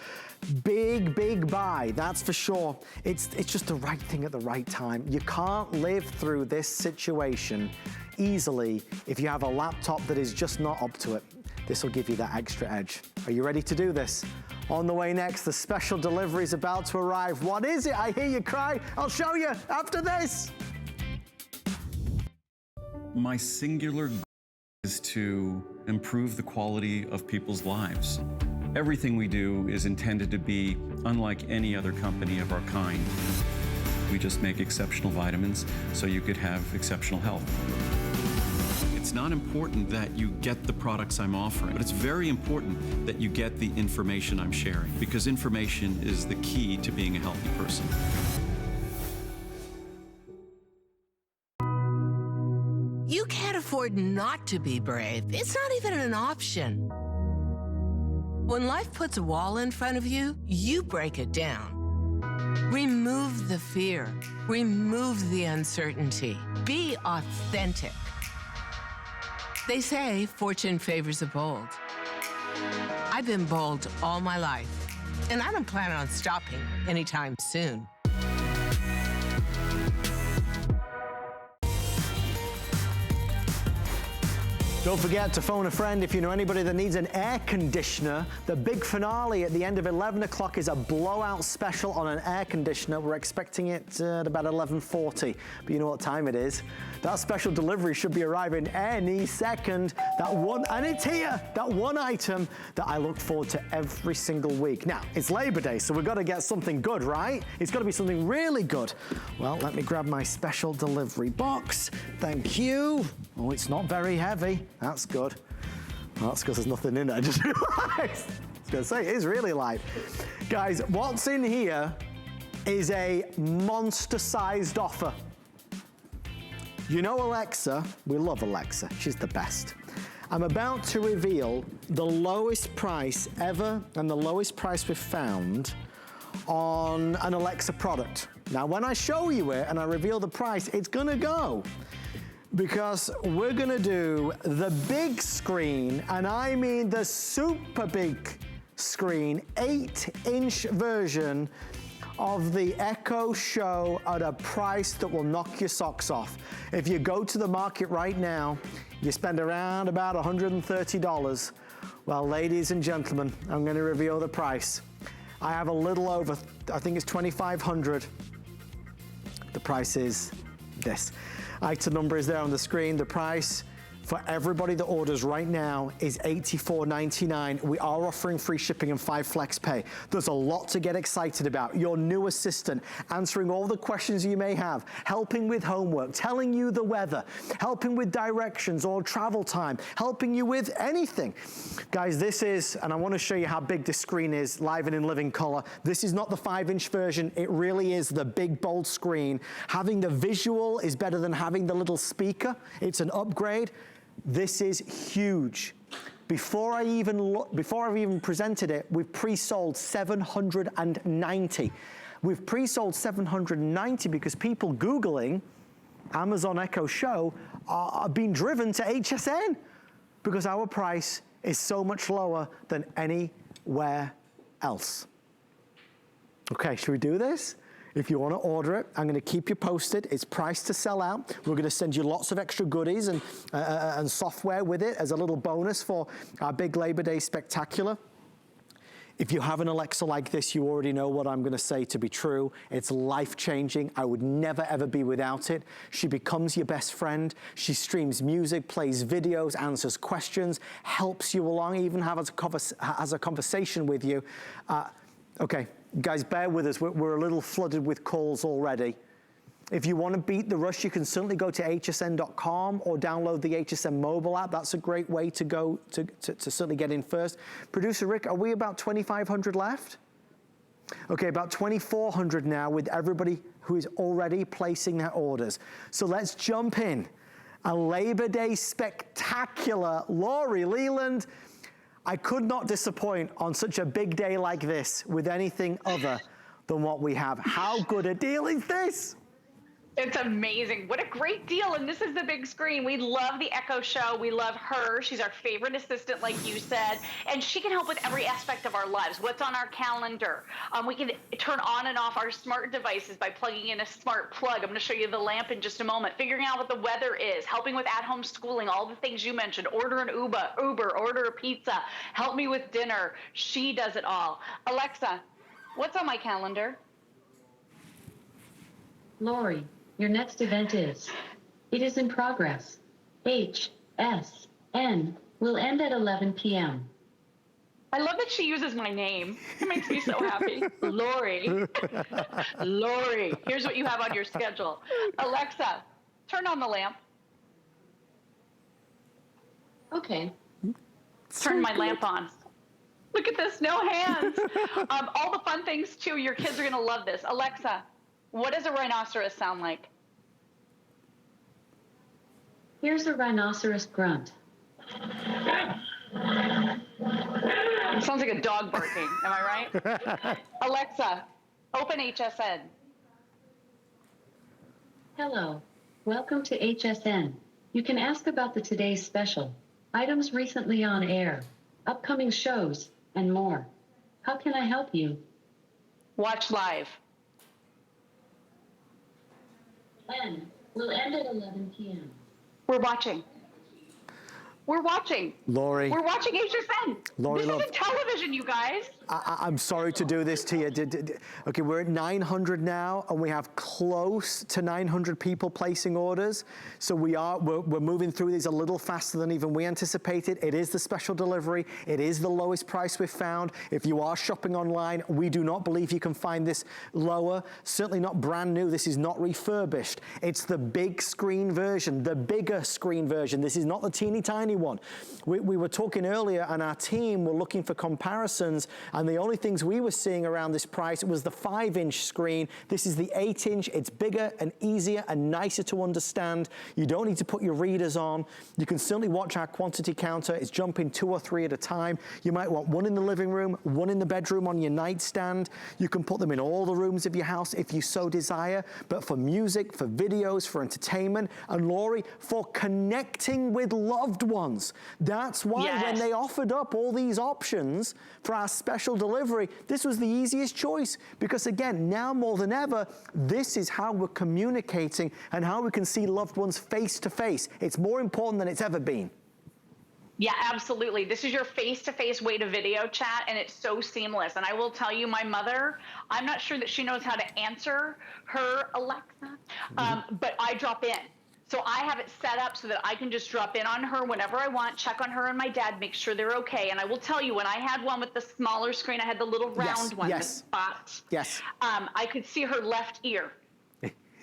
Big buy, that's for sure. It's just the right thing at the right time. You can't live through this situation easily if you have a laptop that is just not up to it. This will give you that extra edge. Are you ready to do this? On the way next, the special delivery is about to arrive. What is it? I hear you cry. I'll show you after this. My singular goal is to improve the quality of people's lives. Everything we do is intended to be unlike any other company of our kind. We just make exceptional vitamins so you could have exceptional health. It's It's not important that you get the products I'm offering, but it's very important that you get the information I'm sharing, because information is the key to being a healthy person. You can't afford not to be brave. It's not even an option. When life puts a wall in front of you, you break it down. Remove the fear. Remove the uncertainty. Be authentic. They say fortune favors the bold. I've been bold all my life, and I don't plan on stopping anytime soon. Don't forget to phone a friend if you know anybody that needs an air conditioner. The big finale at the end of 11 o'clock is a blowout special on an air conditioner. We're expecting it at about 11:40, but you know what time it is. That special delivery should be arriving any second. And it's here, that one item that I look forward to every single week. Now, it's Labor Day, so we've got to get something good, right? It's got to be something really good. Well, let me grab my special delivery box. Thank you. Oh, it's not very heavy. That's good. Well, that's because there's nothing in it, I just realized. I was going to say, it is really light. Guys, what's in here is a monster-sized offer. You know Alexa, we love Alexa, she's the best. I'm about to reveal the lowest price ever and the lowest price we've found on an Alexa product. Now, when I show you it and I reveal the price, it's gonna go. Because we're gonna do the big screen, and I mean the super big screen, 8-inch version of the Echo Show at a price that will knock your socks off. If you go to the market right now, you spend around about $130. Well, ladies and gentlemen, I'm gonna reveal the price. I have a little over, I think it's $2,500. The price is this. Item number is there on the screen. The price for everybody that orders right now is $84.99. We are offering free shipping and 5 flex pay. There's a lot to get excited about. Your new assistant, answering all the questions you may have, helping with homework, telling you the weather, helping with directions or travel time, helping you with anything. Guys, this is, and I want to show you how big this screen is, live and in living color. This is not the 5-inch version. It really is the big, bold screen. Having the visual is better than having the little speaker. It's an upgrade. This is huge. Before I've even presented it, we've pre-sold 790. We've pre-sold 790 because people Googling Amazon Echo Show are being driven to HSN because our price is so much lower than anywhere else. Okay, should we do this? If you want to order it, I'm going to keep you posted. It's priced to sell out. We're going to send you lots of extra goodies and software with it as a little bonus for our big Labor Day spectacular. If you have an Alexa like this, you already know what I'm going to say to be true. It's life-changing. I would never, ever be without it. She becomes your best friend. She streams music, plays videos, answers questions, helps you along, even has a conversation with you. Okay. Guys, bear with us. We're a little flooded with calls already. If you want to beat the rush, you can certainly go to hsn.com or download the HSN mobile app. That's a great way to go to certainly get in first. Producer Rick, are we about 2,500 left? Okay, about 2,400 now with everybody who is already placing their orders. So let's jump in. A Labor Day spectacular. Lori Leland, I could not disappoint on such a big day like this with anything other than what we have. How good a deal is this? It's amazing. What a great deal. And this is the big screen. We love the Echo Show. We love her. She's our favorite assistant, like you said. And she can help with every aspect of our lives. What's on our calendar? We can turn on and off our smart devices by plugging in a smart plug. I'm going to show you the lamp in just a moment. Figuring out what the weather is. Helping with at-home schooling. All the things you mentioned. Order an Uber. Order a pizza. Help me with dinner. She does it all. Alexa, what's on my calendar? Lori, your next event is, it is in progress. HSN will end at 11 p.m. I love that she uses my name. It makes me so happy. Lori. Lori, here's what you have on your schedule. Alexa, turn on the lamp. Okay. Turn my lamp on. Look at this, no hands. All the fun things too, your kids are gonna love this. Alexa, what does a rhinoceros sound like? Here's a rhinoceros grunt. It sounds like a dog barking, am I right? Alexa, open HSN. Hello. Welcome to HSN. You can ask about the today's special, items recently on air, upcoming shows, and more. How can I help you? Watch live. We'll end at 11 p.m. We're watching. We're watching. Lori. We're watching HSN. Lori, this isn't television, you guys. I'm sorry to do this to you. Okay, we're at 900 now, and we have close to 900 people placing orders. So we're moving through these a little faster than even we anticipated. It is the special delivery. It is the lowest price we've found. If you are shopping online, we do not believe you can find this lower. Certainly not brand new. This is not refurbished. It's the big screen version, the bigger screen version. This is not the teeny tiny one. We were talking earlier, and our team were looking for comparisons, and the only things we were seeing around this price was the 5-inch screen. This is the 8-inch. It's bigger and easier and nicer to understand. You don't need to put your readers on. You can certainly watch our quantity counter. It's jumping 2 or 3 at a time. You might want one in the living room, one in the bedroom on your nightstand. You can put them in all the rooms of your house if you so desire. But for music, for videos, for entertainment, and Lori, for connecting with loved ones. That's why when they offered up all these options for our special delivery, this was the easiest choice, because again, now more than ever, this is how we're communicating and how we can see loved ones face to face. It's more important than it's ever been. Yeah, absolutely. This is your face-to-face way to video chat, and it's so seamless. And I will tell you, my mother, I'm not sure that she knows how to answer her Alexa, but I drop in. So I have it set up so that I can just drop in on her whenever I want, check on her and my dad, make sure they're okay. And I will tell you, when I had one with the smaller screen, I had the little round one, the spot. Yes. I could see her left ear.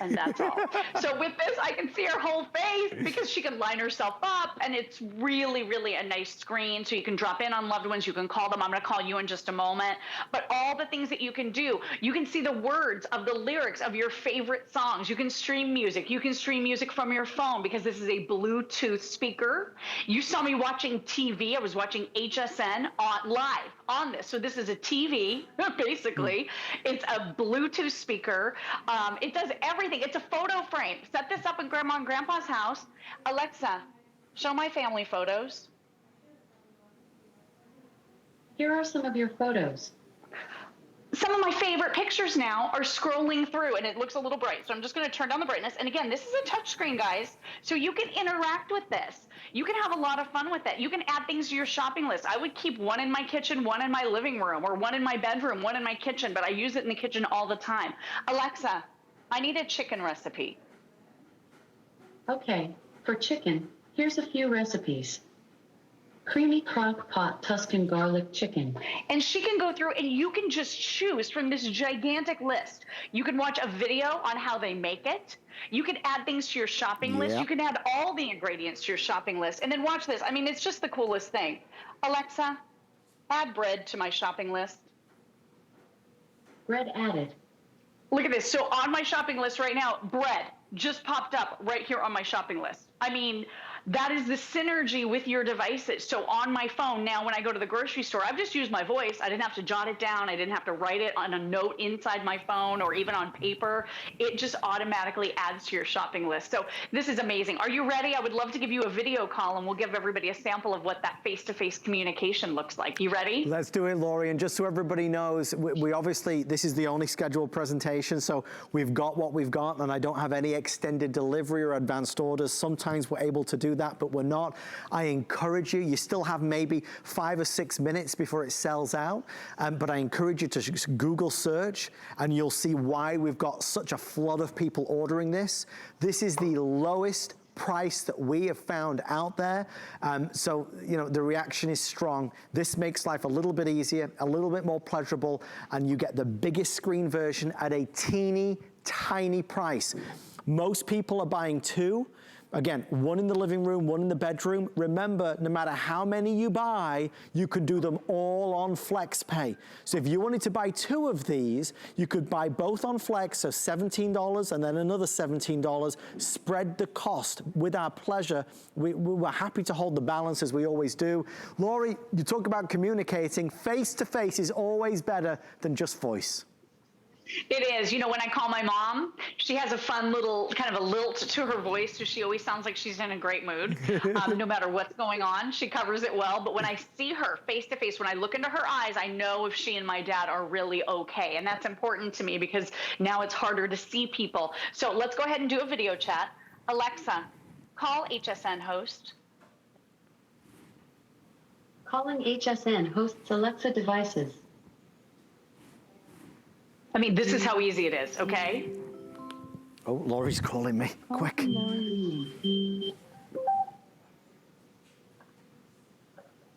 And that's all. So with this, I can see her whole face because she can line herself up, and it's really, really a nice screen. So you can drop in on loved ones. You can call them. I'm going to call you in just a moment. But all the things that you can do, you can see the words of the lyrics of your favorite songs. You can stream music. You can stream music from your phone because this is a Bluetooth speaker. You saw me watching TV. I was watching HSN live on this. So this is a TV, basically. It's a Bluetooth speaker. It does everything. It's a photo frame. Set this up in Grandma and Grandpa's house. Alexa, show my family photos. Here are some of your photos. Some of my favorite pictures now are scrolling through, and it looks a little bright. So I'm just going to turn down the brightness. And again, this is a touch screen, guys. So you can interact with this. You can have a lot of fun with it. You can add things to your shopping list. I would keep one in my kitchen, one in my living room, or one in my bedroom, one in my kitchen, but I use it in the kitchen all the time. Alexa, I need a chicken recipe. Okay, for chicken, here's a few recipes. Creamy crock pot Tuscan garlic chicken. And she can go through and you can just choose from this gigantic list. You can watch a video on how they make it. You can add things to your shopping list. You can add all the ingredients to your shopping list. And then watch this. I mean, it's just the coolest thing. Alexa, add bread to my shopping list. Bread added. Look at this. So on my shopping list right now, bread just popped up right here on my shopping list. I mean, that is the synergy with your devices. So on my phone now, when I go to the grocery store, I've just used my voice. I didn't have to jot it down. I didn't have to write it on a note inside my phone or even on paper. It just automatically adds to your shopping list. So this is amazing. Are you ready? I would love to give you a video call, and we'll give everybody a sample of what that face-to-face communication looks like. You ready? Let's do it, Lori. And just so everybody knows, we obviously, this is the only scheduled presentation, so we've got what we've got, and I don't have any extended delivery or advanced orders. Sometimes we're able to do that, but we're not. I encourage you, you still have maybe 5 or 6 minutes before it sells out, but I encourage you to just Google search, and you'll see why we've got such a flood of people ordering this. This is the lowest price that we have found out there. So, you know, the reaction is strong. This makes life a little bit easier, a little bit more pleasurable, and you get the biggest screen version at a teeny tiny price. Most people are buying 2. Again, one in the living room, one in the bedroom. Remember, no matter how many you buy, you can do them all on FlexPay. So if you wanted to buy 2 of these, you could buy both on Flex, so $17 and then another $17. Spread the cost with our pleasure. We're happy to hold the balance as we always do. Lori, you talk about communicating. Face-to-face is always better than just voice. It is. You know, when I call my mom, she has a fun little kind of a lilt to her voice, so she always sounds like she's in a great mood. No matter what's going on, she covers it well. But when I see her face to face, when I look into her eyes, I know if she and my dad are really okay. And that's important to me because now it's harder to see people. So let's go ahead and do a video chat. Alexa, call HSN host. Calling HSN hosts Alexa devices. I mean, this is how easy it is, okay? Oh, Lori's calling me. Quick.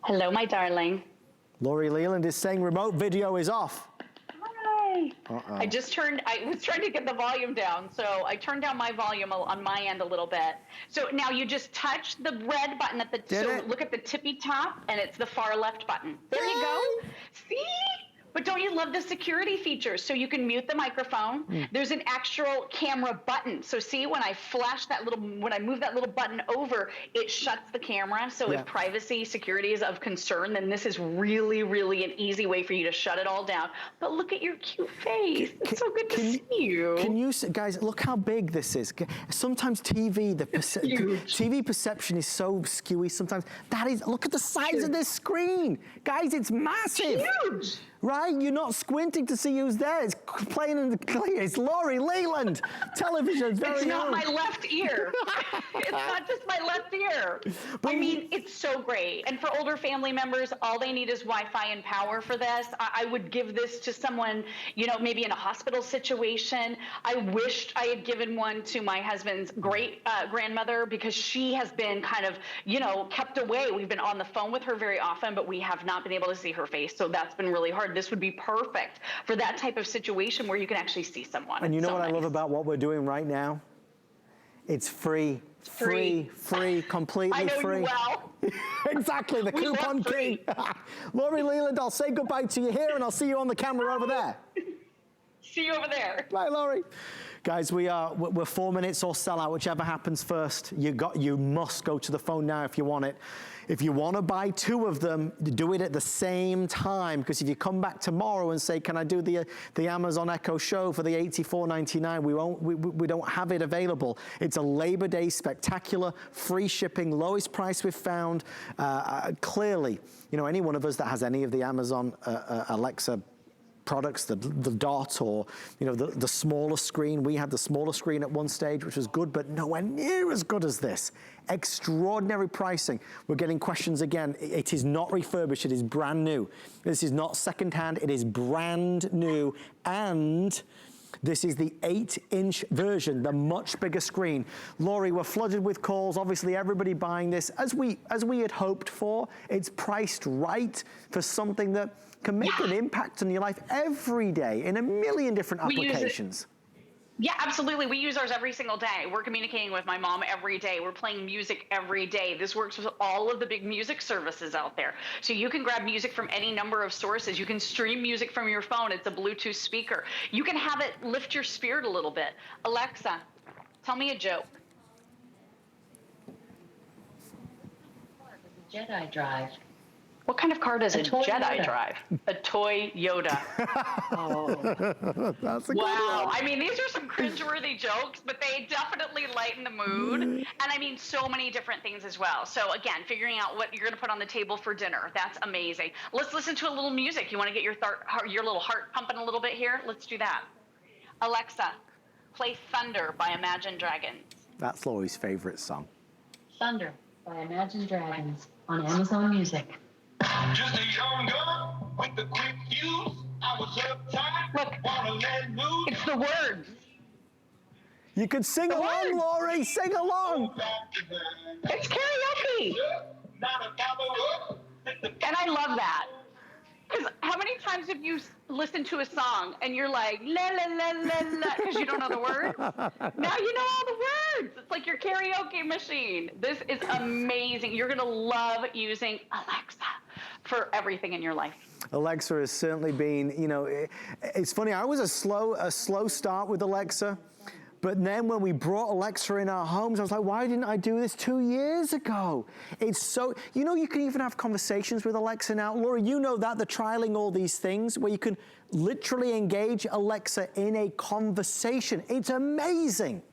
Hello, my darling. Lori Leland is saying remote video is off. Hi. I was trying to get the volume down, so I turned down my volume on my end a little bit. So now you just touch the red button at the, look at the tippy top, and it's the far left button. There you go. See? But don't you love the security features? So you can mute the microphone. There's an actual camera button. So see, when I flash that little, when I move that little button over, it shuts the camera. So if privacy, security is of concern, then this is really, really an easy way for you to shut it all down. But look at your cute face. It's so good to see you. Can you, guys, look how big this is. Sometimes TV, TV perception is so skewy sometimes. That is, look at the size of this screen. Guys, it's massive. Huge. Right? You're not squinting to see who's there. It's plain and clear. It's Lori Leland. Television's very It's not my left ear. It's not just my left ear. I mean, it's so great. And for older family members, all they need is Wi-Fi and power for this. I would give this to someone, you know, maybe in a hospital situation. I wished I had given one to my husband's great grandmother because she has been kind of, you know, kept away. We've been on the phone with her very often, but we have not been able to see her face. So that's been really hard. This would be perfect for that type of situation where you can actually see someone. And you know what I love about what we're doing right now? It's free, completely I know free. You well. Exactly, the coupon king. Lori Leland, I'll say goodbye to you here and I'll see you on the camera over there. See you over there. Bye, Lori. Guys, we're 4 minutes or sell out, whichever happens first. You must go to the phone now if you want it. If you want to buy 2 of them, do it at the same time, because if you come back tomorrow and say, can I do the Amazon Echo Show for the $84.99, we don't have it available. It's a Labor Day spectacular, free shipping, lowest price we've found. Clearly, you know, any one of us that has any of the Amazon Alexa products, the Dot, or you know, the smaller screen. We had the smaller screen at one stage, which was good, but nowhere near as good as this. Extraordinary pricing. We're getting questions again. It is not refurbished, it is brand new. This is not secondhand, it is brand new, and this is the 8-inch version, the much bigger screen. Lori, we're flooded with calls. Obviously, everybody buying this. As we had hoped for, it's priced right for something that can make an impact on your life every day in a million different applications. Yeah, absolutely. We use ours every single day. We're communicating with my mom every day. We're playing music every day. This works with all of the big music services out there. So you can grab music from any number of sources. You can stream music from your phone. It's a Bluetooth speaker. You can have it lift your spirit a little bit. Alexa, tell me a joke. Jedi drive. What kind of car does a Jedi Yoda. drive? A toy Yoda. Oh. That's a good Wow. one. I mean, these are some cringeworthy jokes, but they definitely lighten the mood. And I mean, so many different things as well. So again, figuring out what you're going to put on the table for dinner. That's amazing. Let's listen to a little music. You want to get your little heart pumping a little bit here? Let's do that. Alexa, play Thunder by Imagine Dragons. That's Lori's favorite song. Thunder by Imagine Dragons on Amazon Music. Just a young gun with the quick fuse. I was uptight. Look, wanna let loose. it's the words. You could sing along, Lori. Sing along. It's karaoke. And I love that. Because how many times have you listened to a song and you're like, la, la, la, la, la, because you don't know the words? Now you know all the words. It's like your karaoke machine. This is amazing. You're going to love using Alexa for everything in your life. Alexa has certainly been, you know, it's funny, I was a slow start with Alexa. But then when we brought Alexa in our homes, I was like, why didn't I do this 2 years ago? It's so, you know, you can even have conversations with Alexa now. Laura, you know that, the trialing all these things where you can literally engage Alexa in a conversation. It's amazing.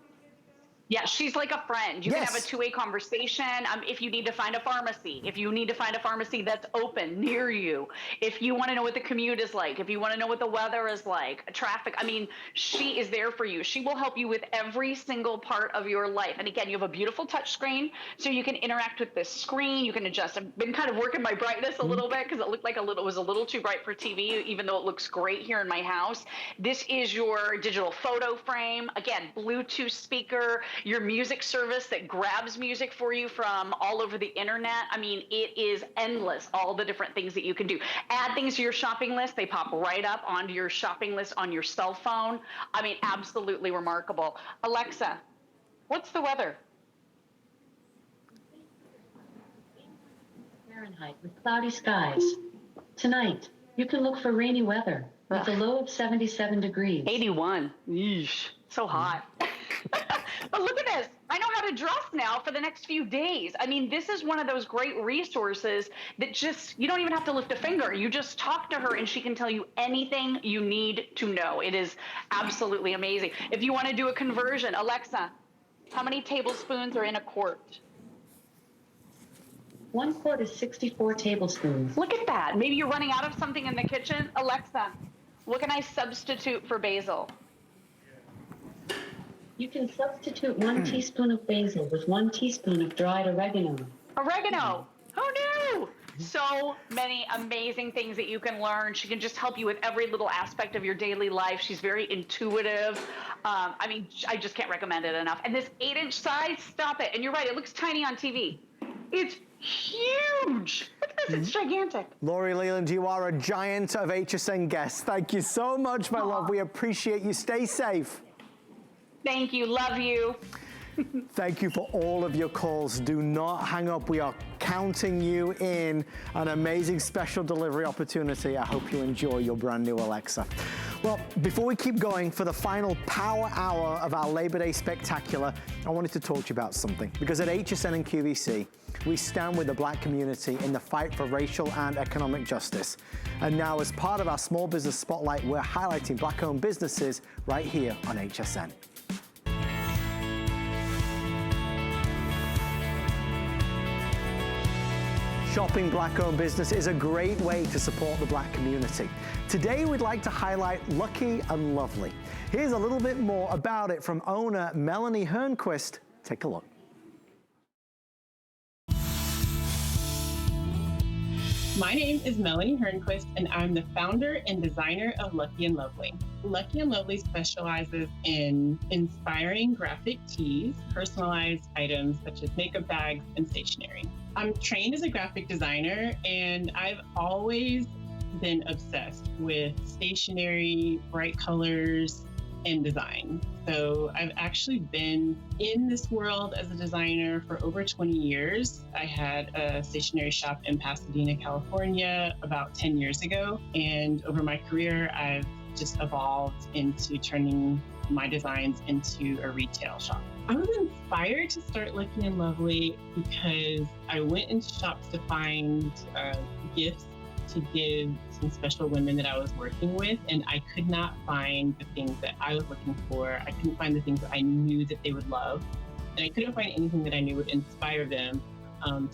Yeah, she's like a friend. You can have a two-way conversation. If you need to find a pharmacy, that's open near you, if you want to know what the commute is like, if you want to know what the weather is like, traffic, I mean, she is there for you. She will help you with every single part of your life. And again, you have a beautiful touch screen, so you can interact with this screen. You can adjust. I've been kind of working my brightness a little bit because it looked like it was a little too bright for TV, even though it looks great here in my house. This is your digital photo frame. Again, Bluetooth speaker, your music service that grabs music for you from all over the internet. I mean, it is endless, all the different things that you can do. Add things to your shopping list. They pop right up onto your shopping list on your cell phone. I mean, absolutely remarkable. Alexa, what's the weather? Fahrenheit with cloudy skies. Tonight, you can look for rainy weather with a low of 77 degrees. 81. Yeesh, so hot. But look at this. I know how to dress now for the next few days. I mean, this is one of those great resources that just, you don't even have to lift a finger. You just talk to her and she can tell you anything you need to know. It is absolutely amazing. If you want to do a conversion, Alexa, how many tablespoons are in a quart? 1 quart is 64 tablespoons. Look at that. Maybe you're running out of something in the kitchen. Alexa, what can I substitute for basil? You can substitute 1 teaspoon of basil with 1 teaspoon of dried oregano. Oregano! Who knew? So many amazing things that you can learn. She can just help you with every little aspect of your daily life. She's very intuitive. I mean, I just can't recommend it enough. And this 8-inch size, stop it. And you're right, it looks tiny on TV. It's huge. Look at this, it's gigantic. Lori Leland, you are a giant of HSN guests. Thank you so much, my love. We appreciate you. Stay safe. Thank you. Love you. Thank you for all of your calls. Do not hang up. We are counting you in. An amazing special delivery opportunity. I hope you enjoy your brand new Alexa. Well, before we keep going, for the final power hour of our Labor Day Spectacular, I wanted to talk to you about something. Because at HSN and QVC, we stand with the Black community in the fight for racial and economic justice. And now, as part of our Small Business Spotlight, we're highlighting Black-owned businesses right here on HSN. Shopping Black-owned business is a great way to support the Black community. Today, we'd like to highlight Lucky and Lovely. Here's a little bit more about it from owner Melanie Hernquist. Take a look. My name is Melanie Hernquist, and I'm the founder and designer of Lucky and Lovely. Lucky and Lovely specializes in inspiring graphic tees, personalized items such as makeup bags and stationery. I'm trained as a graphic designer, and I've always been obsessed with stationery, bright colors, and design. So I've actually been in this world as a designer for over 20 years. I had a stationery shop in Pasadena, California about 10 years ago. And over my career, I've just evolved into turning my designs into a retail shop. I was inspired to start Lucky and Lovely because I went into shops to find gifts to give some special women that I was working with, and I could not find the things that I was looking for. I couldn't find the things that I knew that they would love, and I couldn't find anything that I knew would inspire them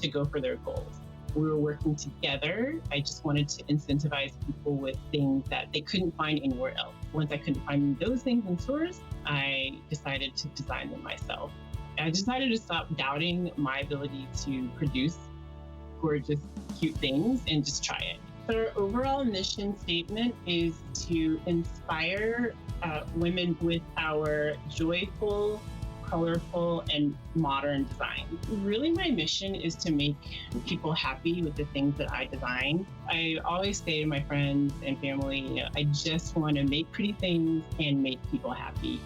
to go for their goals. We were working together. I just wanted to incentivize people with things that they couldn't find anywhere else. Once I couldn't find those things in stores, I decided to design them myself. I decided to stop doubting my ability to produce gorgeous, cute things and just try it. So our overall mission statement is to inspire women with our joyful, colorful, and modern designs. Really, my mission is to make people happy with the things that I design. I always say to my friends and family, you know, I just want to make pretty things and make people happy.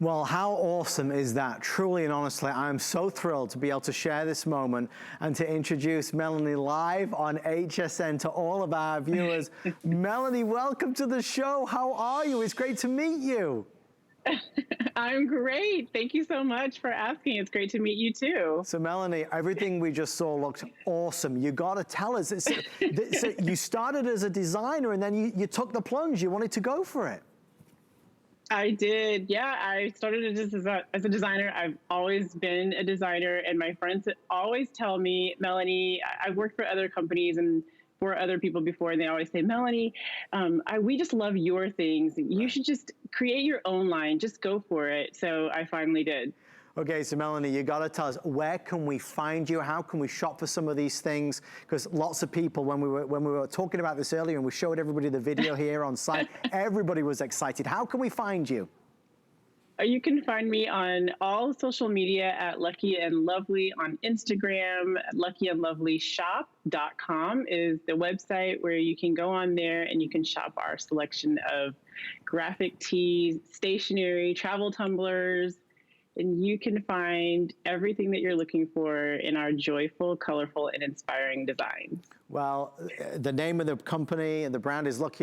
Well, how awesome is that? Truly and honestly, I'm so thrilled to be able to share this moment and to introduce Melanie live on HSN to all of our viewers. Melanie, welcome to the show. How are you? It's great to meet you. I'm great. Thank you so much for asking. It's great to meet you too. So Melanie, everything we just saw looked awesome. You got to tell us. So you started as a designer and then you took the plunge. You wanted to go for it. I did. Yeah, I started as a designer. I've always been a designer, and my friends always tell me, Melanie, I've worked for other companies and for other people before, and they always say, Melanie, we just love your things. You should just create your own line. Just go for it. So I finally did. Okay, so Melanie, you got to tell us, where can we find you? How can we shop for some of these things? Because lots of people, when we were talking about this earlier and we showed everybody the video here on site, everybody was excited. How can we find you? You can find me on all social media at Lucky and Lovely on Instagram. LuckyandLovelyShop.com is the website where you can go on there and you can shop our selection of graphic tees, stationery, travel tumblers, and you can find everything that you're looking for in our joyful, colorful, and inspiring designs. Well, the name of the company and the brand is Lucky and